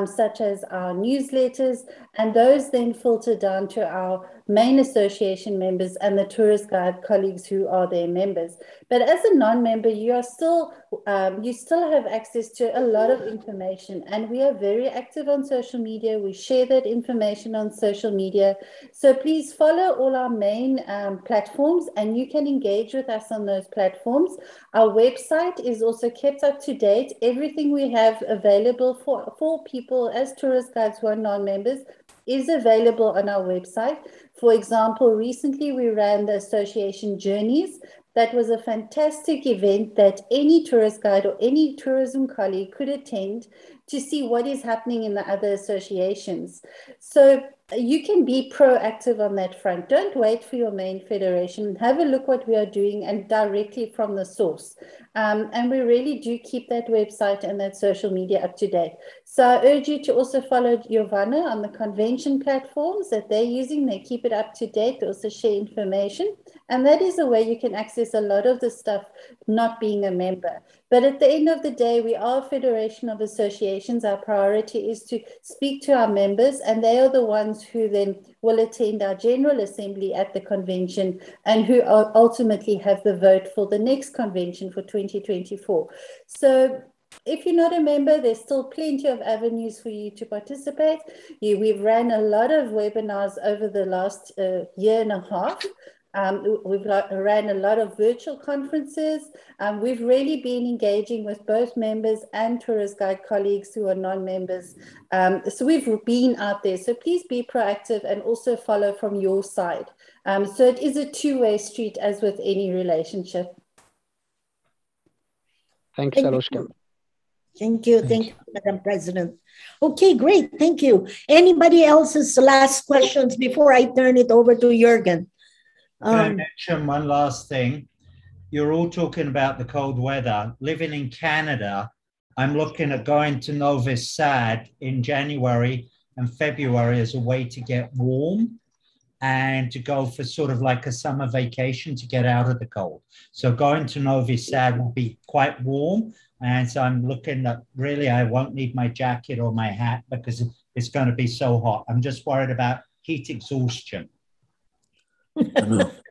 such as our newsletters, and those then filter down to our main association members and the tourist guide colleagues who are their members. But as a non-member, you still have access to a lot of information, and we are very active on social media. We share that information on social media. So please follow all our main platforms, and you can engage with us on those platforms. Our website is also kept up to date. Everything we have available for people as tourist guides who are non-members is available on our website. For example, recently we ran the association Journeys. That was a fantastic event that any tourist guide or any tourism colleague could attend to see what is happening in the other associations. So you can be proactive on that front. Don't wait for your main federation. Have a look what we are doing and directly from the source. And we really do keep that website and that social media up to date. So I urge you to also follow Giovanna on the convention platforms that they're using. They keep it up to date. They also share information. And that is a way you can access a lot of the stuff not being a member. But at the end of the day, we are a federation of associations. Our priority is to speak to our members, and they are the ones who then will attend our General Assembly at the convention and who ultimately have the vote for the next convention for 2024. So if you're not a member, there's still plenty of avenues for you to participate. We've ran a lot of webinars over the last year and a half. We've ran a lot of virtual conferences. We've really been engaging with both members and tourist guide colleagues who are non-members. So we've been out there. So please be proactive and also follow from your side. So it is a two-way street, as with any relationship. Thanks, Alushka. Thank you, Madam President. Okay, great, thank you. Anybody else's last questions before I turn it over to Jürgen? Can I mention one last thing? You're all talking about the cold weather. Living in Canada, I'm looking at going to Novi Sad in January and February as a way to get warm and to go for sort of like a summer vacation to get out of the cold. So going to Novi Sad will be quite warm. And so I'm looking at, really, I won't need my jacket or my hat because it's going to be so hot. I'm just worried about heat exhaustion.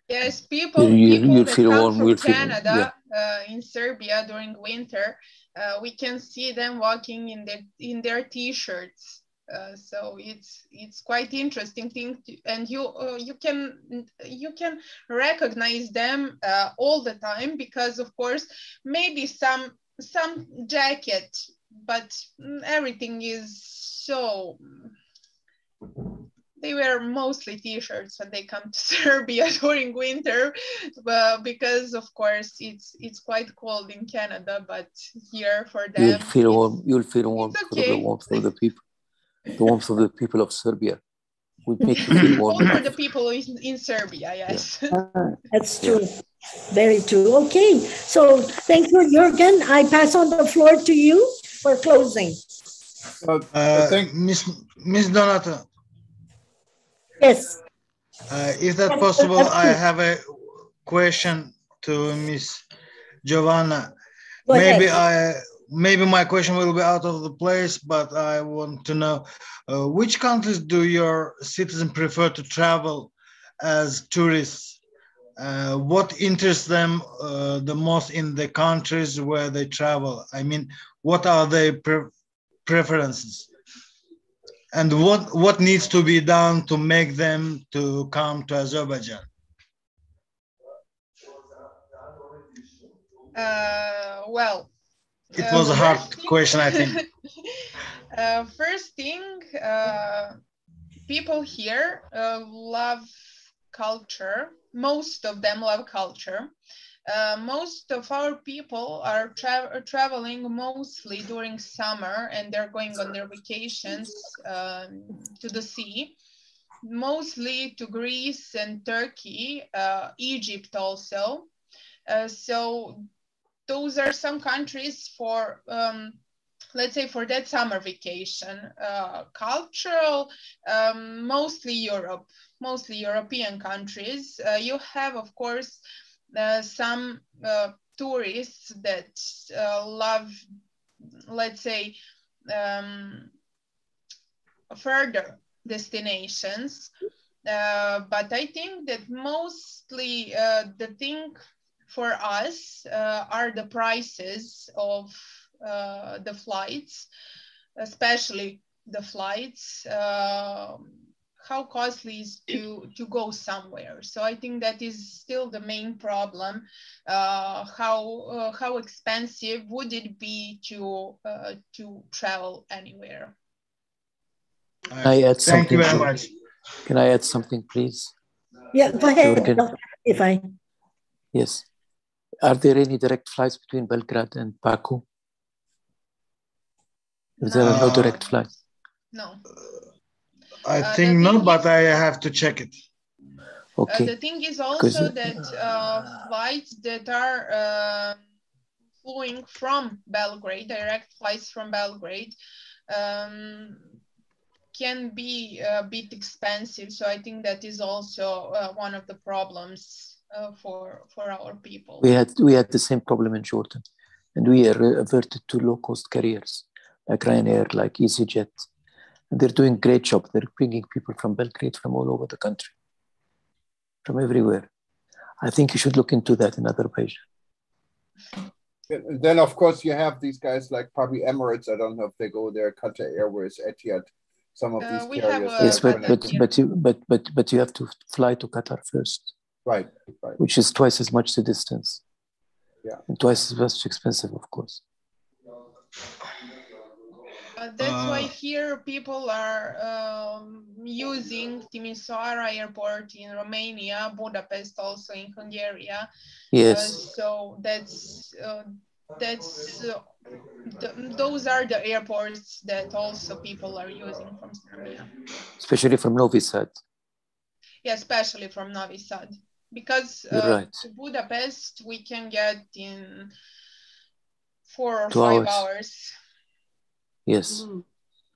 Yes, people that come from Canada in Serbia during winter, we can see them walking in their t-shirts. So it's quite interesting thing, and you can recognize them all the time, because of course maybe some jacket, but everything is so. They wear mostly t-shirts when they come to Serbia during winter, because of course it's quite cold in Canada, but here for them you'll feel warm. You'll feel warm okay. For the warmth of the people. The warmth of the people of Serbia would make you feel warm. For the people in Serbia, yes. That's true. Very true. Okay, so thank you, Jürgen. I pass on the floor to you for closing. Thank Miss Donata. Yes. Is that possible? I have a question to Miss Giovanna. Maybe my question will be out of the place, but I want to know which countries do your citizens prefer to travel as tourists? What interests them the most in the countries where they travel? I mean, what are their preferences? And what needs to be done to make them to come to Azerbaijan? Well, it was a hard question, I think. First thing, people here love culture. Most of them love culture. Most of our people are traveling mostly during summer, and they're going on their vacations to the sea, mostly to Greece and Turkey, Egypt also. So those are some countries for, let's say, for that summer vacation. Cultural, mostly Europe, mostly European countries. You have, of course, some tourists that love, let's say, further destinations. But I think that mostly the thing for us are the prices of the flights, especially the flights. How costly is to go somewhere. So I think that is still the main problem. How expensive would it be to travel anywhere? Can I add something? Thank you very much. Can I add something, please? Yeah, go ahead. If I. Yes. Are there any direct flights between Belgrade and Paku? If there are no direct flights. No. I think no, but I have to check it. Okay. The thing is also that flights that are flying from Belgrade, direct flights from Belgrade, can be a bit expensive. So I think that is also one of the problems for our people. We had the same problem in Jordan, and we are reverted to low-cost carriers like Ryanair, like EasyJet, and they're doing a great job. They're bringing people from Belgrade, from all over the country, from everywhere. I think you should look into that in Azerbaijan. Then, of course, you have these guys like probably Emirates. I don't know if they go there, Qatar Airways, Etihad, some of these carriers. Yes, but you have to fly to Qatar first. Right. Which is twice as much the distance. Yeah. And twice as expensive, of course. That's why here people are using Timisoara Airport in Romania, Budapest also in Hungary. Yes. So those are the airports that also people are using from Serbia. Especially from Novi Sad. Yeah, especially from Novi Sad. Because right. to Budapest we can get in 4 or 2 5 hours. hours. Yes.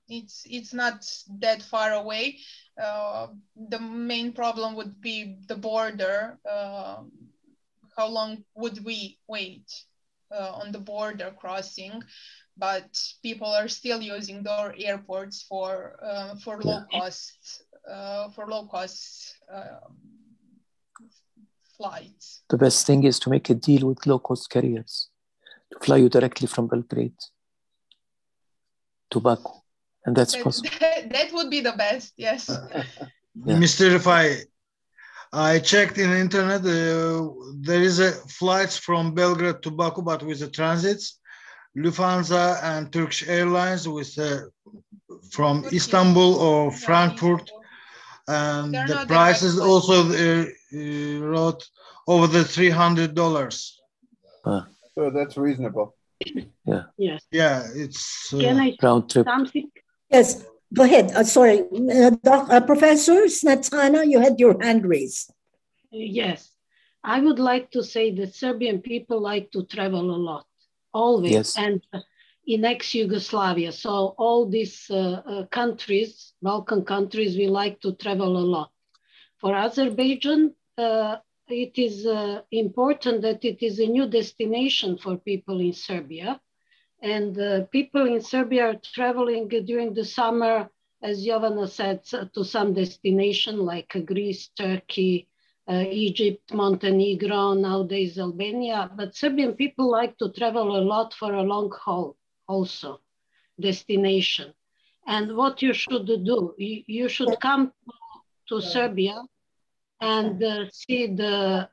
It's not that far away. The main problem would be the border. How long would we wait on the border crossing? But people are still using their airports for low cost flights. The best thing is to make a deal with low-cost carriers to fly you directly from Belgrade to Baku, and that's possible. That would be the best, yes. Yeah. Mr. Breifei, I checked in the internet. There is a flights from Belgrade to Baku, but with the transits, Lufthansa and Turkish Airlines with from Istanbul or Frankfurt, and the prices also wrote over the $300. So that's reasonable. Yeah. Yes. Yeah, it's Can I round trip. Something? Yes, go ahead. Sorry, Professor Snetana, you had your hand raised. Yes, I would like to say that Serbian people like to travel a lot, always, yes. And in ex-Yugoslavia. So all these countries, Balkan countries, we like to travel a lot. For Azerbaijan, it is important that it is a new destination for people in Serbia. And people in Serbia are traveling during the summer, as Giovanna said, to some destination like Greece, Turkey, Egypt, Montenegro, nowadays Albania. But Serbian people like to travel a lot for a long haul also, destination. And what you should do, you should come to Serbia and see the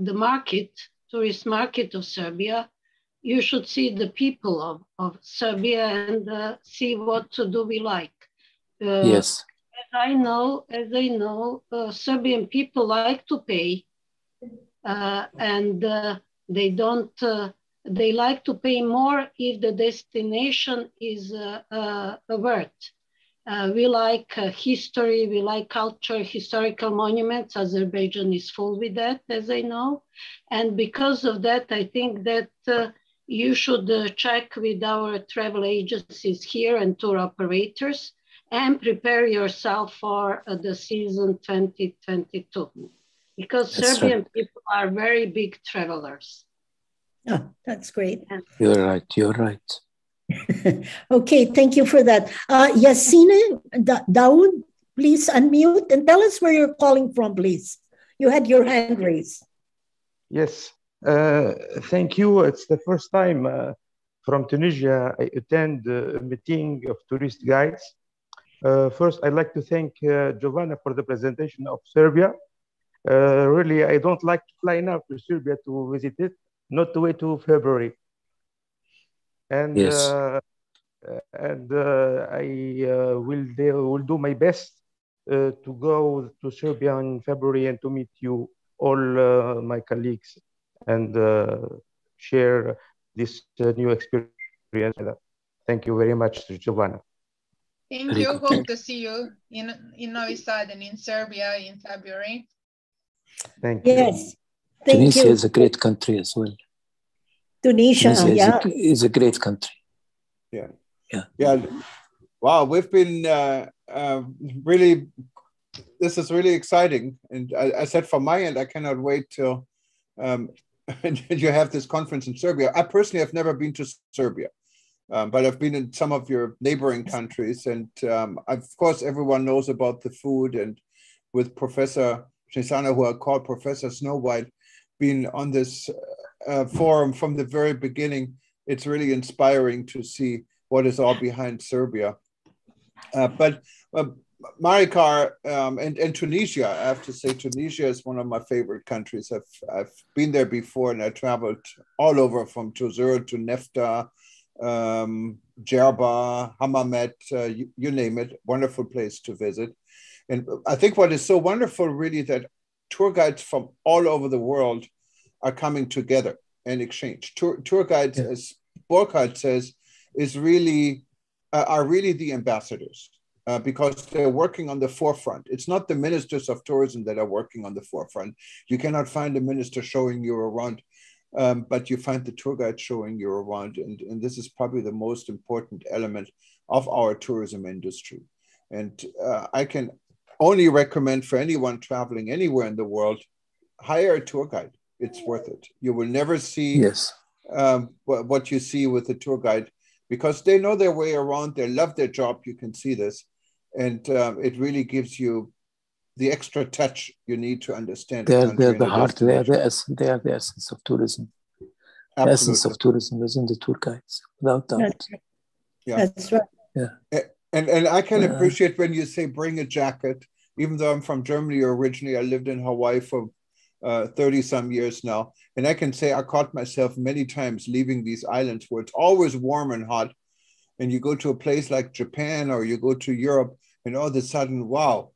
market, tourist market of Serbia. You should see the people of Serbia and see what do we like. Yes. As I know, Serbian people like to pay, and they don't. They like to pay more if the destination is worth. We like history, we like culture, historical monuments. Azerbaijan is full with that, as I know. And because of that, I think that you should check with our travel agencies here and tour operators and prepare yourself for the season 2022. Because that's Serbian right. people are very big travelers. Oh, that's great. You're right. Okay, thank you for that. Yassine Daoud, please unmute and tell us where you're calling from, please. You had your hand raised. Yes, thank you. It's the first time from Tunisia I attend a meeting of tourist guides. First, I'd like to thank Giovanna for the presentation of Serbia. Really, I don't like to fly now to Serbia to visit it, not to wait to February. And yes. I will do my best to go to Serbia in February and to meet you all, my colleagues, and share this new experience. Thank you very much, Giovanna. Thank you. Hope to see you in Novi Sad and in Serbia in February. Thank you. Yes. Tunisia is a great country as well. Tunisia is a great country. Yeah. Wow, we've been really this is really exciting. And I said from my end, I cannot wait till you have this conference in Serbia. I personally have never been to Serbia, but I've been in some of your neighboring countries. And of course, everyone knows about the food. And with Professor Snježana, who I call Professor Snow White, being on this forum from the very beginning, it's really inspiring to see what is all behind Serbia. But Marikar and Tunisia, I have to say, Tunisia is one of my favorite countries. I've been there before, and I traveled all over from Tozeur to Nefta, Djerba, Hammamet, you name it. Wonderful place to visit. And I think what is so wonderful, really, that tour guides from all over the world are coming together and exchange. Tour guides, as Burkhard says, are really the ambassadors. Because they're working on the forefront. It's not the ministers of tourism that are working on the forefront. You cannot find a minister showing you around, but you find the tour guide showing you around. And this is probably the most important element of our tourism industry. And I can only recommend for anyone traveling anywhere in the world, hire a tour guide. It's worth it. You will never see what you see with the tour guide, because they know their way around. They love their job. You can see this. And it really gives you the extra touch you need to understand. They're the heart, they are the essence of tourism. Absolutely. The essence of tourism is in the tour guides, without doubt. That's right. Yeah. And I can appreciate when you say bring a jacket. Even though I'm from Germany originally, I lived in Hawaii for 30 some years now. And I can say I caught myself many times leaving these islands where it's always warm and hot. And you go to a place like Japan or you go to Europe, and all of a sudden, wow,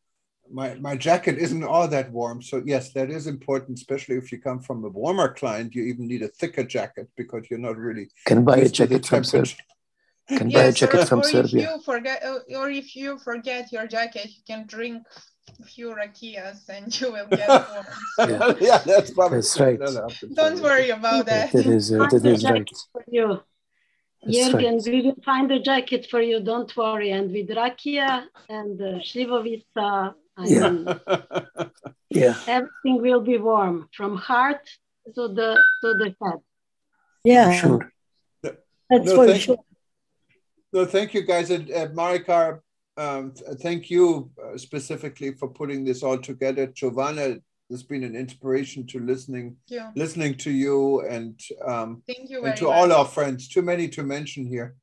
my jacket isn't all that warm. So yes, that is important, especially if you come from a warmer client. You even need a thicker jacket because you're not really can buy a jacket from Serbia. Can buy a jacket from Serbia. If you forget your jacket, you can drink a few rakias and you will get warm. Yeah, that's right. Don't worry about that. That is right. For you. Jürgen, we will find a jacket for you, don't worry. And with rakia and šljivovica, everything will be warm from heart to the head. Yeah, sure. That's for sure. No, thank you, guys. And Marikar, thank you specifically for putting this all together. Giovanna, it's been an inspiration to listening to you and to all our friends. Too many to mention here.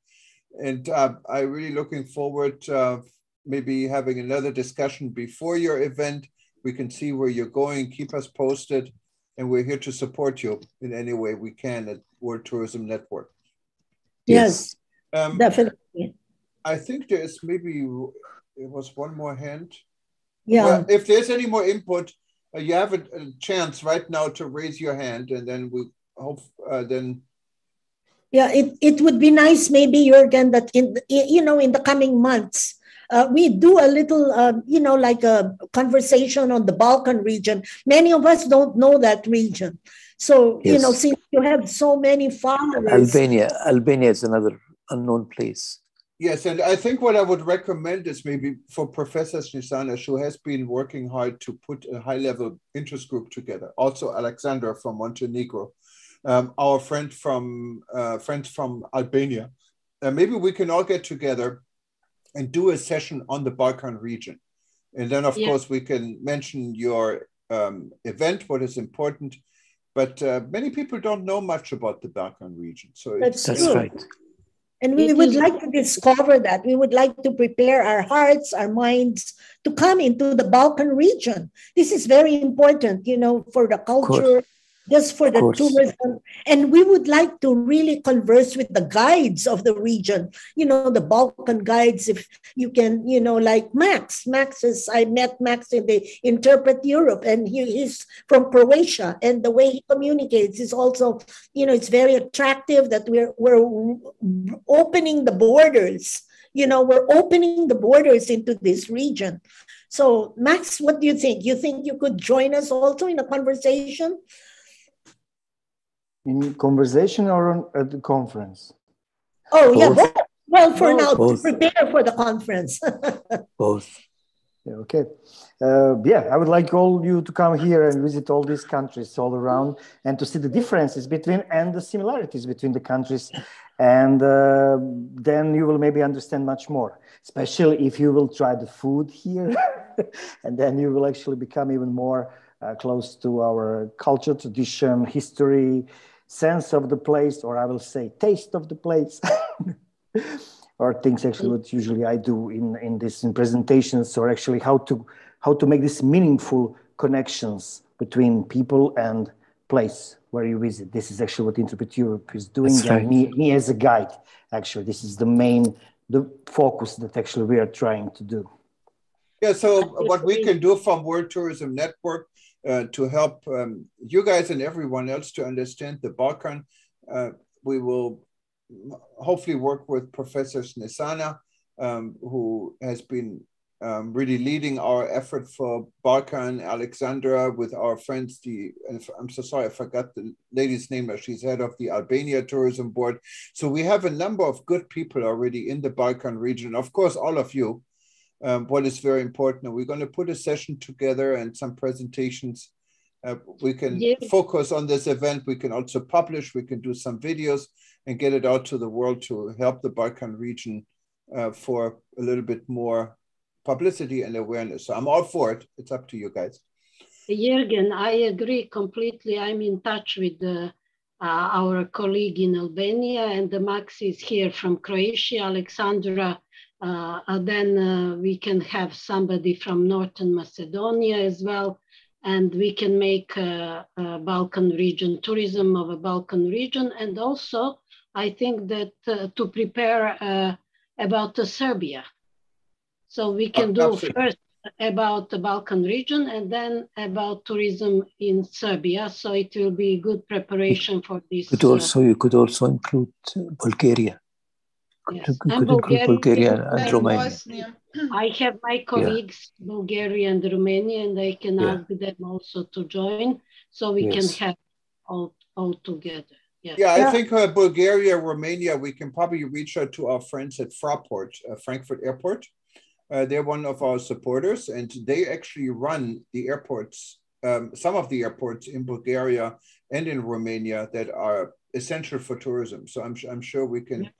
And I'm really looking forward to maybe having another discussion before your event. We can see where you're going, keep us posted, and we're here to support you in any way we can at World Tourism Network. Yes, definitely. I think there is there was one more hand. Yeah. Well, if there's any more input, you have a chance right now to raise your hand, and then we hope then. Yeah, it would be nice, maybe, Jürgen, that in the coming months, we do a little, like a conversation on the Balkan region. Many of us don't know that region. So, since you have so many followers. Albania is another unknown place. Yes, and I think what I would recommend is maybe for Professor Snježana, who has been working hard to put a high-level interest group together. Also, Alexandra from Montenegro, our friends from Albania. Maybe we can all get together and do a session on the Balkan region. And then, of course, we can mention your event, what is important. But many people don't know much about the Balkan region. So that's right. And we would like to discover that. We would like to prepare our hearts, our minds to come into the Balkan region. This is very important, for the culture, just for the tourism. And we would like to really converse with the guides of the region, the Balkan guides, if you can, like Max. I met Max in the Interpret Europe, and he's from Croatia. And the way he communicates is also, it's very attractive that we're opening the borders. We're opening the borders into this region. So, Max, what do you think? You think you could join us also in a conversation? In conversation or at the conference? Oh, both. Well, for now, to prepare for the conference. Both. Okay. Yeah, I would like all you to come here and visit all these countries all around and to see the differences between and the similarities between the countries. And then you will maybe understand much more, especially if you will try the food here. And then you will actually become even more close to our culture, tradition, history, sense of the place, or I will say taste of the place. Or things actually what usually I do in presentations, or actually how to make these meaningful connections between people and place where you visit. This is actually what Interpret Europe is doing. That's right. And me as a guide, actually, this is the focus that actually we are trying to do. Yeah, so what we can do from World Tourism Network to help you guys and everyone else to understand the Balkan, we will hopefully work with Professor Snesana, who has been really leading our effort for Balkan, Alexandra, with our friends, I'm so sorry, I forgot the lady's name, but she's head of the Albania Tourism Board. So we have a number of good people already in the Balkan region. Of course, all of you, what is very important. We're going to put a session together and some presentations. We can focus on this event. We can also publish, we can do some videos and get it out to the world to help the Balkan region for a little bit more publicity and awareness. So I'm all for it. It's up to you guys. Jürgen, I agree completely. I'm in touch with our colleague in Albania, and Max is here from Croatia, Alexandra. Then we can have somebody from Northern Macedonia as well. And we can make a Balkan region, tourism of a Balkan region. And also, I think that to prepare about Serbia. So we can do first about the Balkan region and then about tourism in Serbia. So it will be good preparation for this. You could also include Bulgaria. Yes. You could include Bulgaria and Romania. I have my colleagues, Bulgaria and Romania, and I can ask them also to join, so we can have all together. Yeah, I think Bulgaria, Romania, we can probably reach out to our friends at Fraport, Frankfurt Airport. They're one of our supporters, and they actually run the airports, some of the airports in Bulgaria and in Romania that are essential for tourism. So I'm sure we can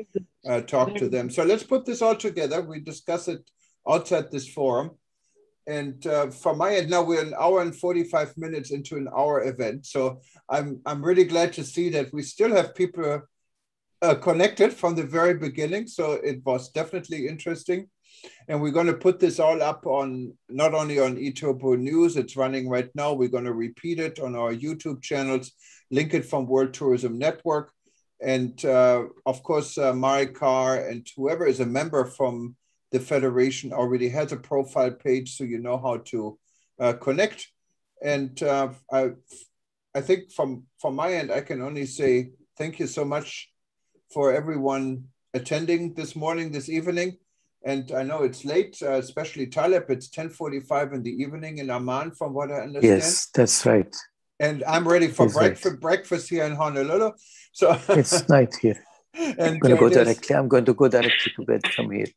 talk to them. So let's put this all together. We discuss it outside this forum. And from my end, now we're an hour and 45 minutes into an hour event. So I'm really glad to see that we still have people connected from the very beginning. So it was definitely interesting. And we're going to put this all up on, not only on eTurbo News, it's running right now. We're going to repeat it on our YouTube channels, link it from World Tourism Network. And of course, Marikar and whoever is a member from the Federation already has a profile page, so you know how to connect. And I think from my end, I can only say thank you so much for everyone attending this morning, this evening. And I know it's late, especially Taleb. It's 10:45 in the evening in Amman, from what I understand. Yes, that's right. And I'm ready for breakfast here in Honolulu. So it's night here. I'm going to go directly to bed from here.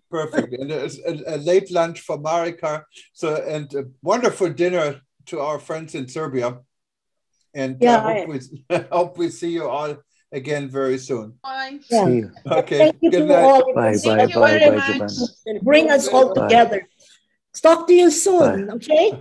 Perfect. And there's a late lunch for Marikar. So, and a wonderful dinner to our friends in Serbia. And I hope we see you all again very soon. Bye. Yeah. See you. Okay. Thank you Good to night. all. Bye, Thank bye, you very Giovanna. much. And bring us all together. Talk to you soon, okay?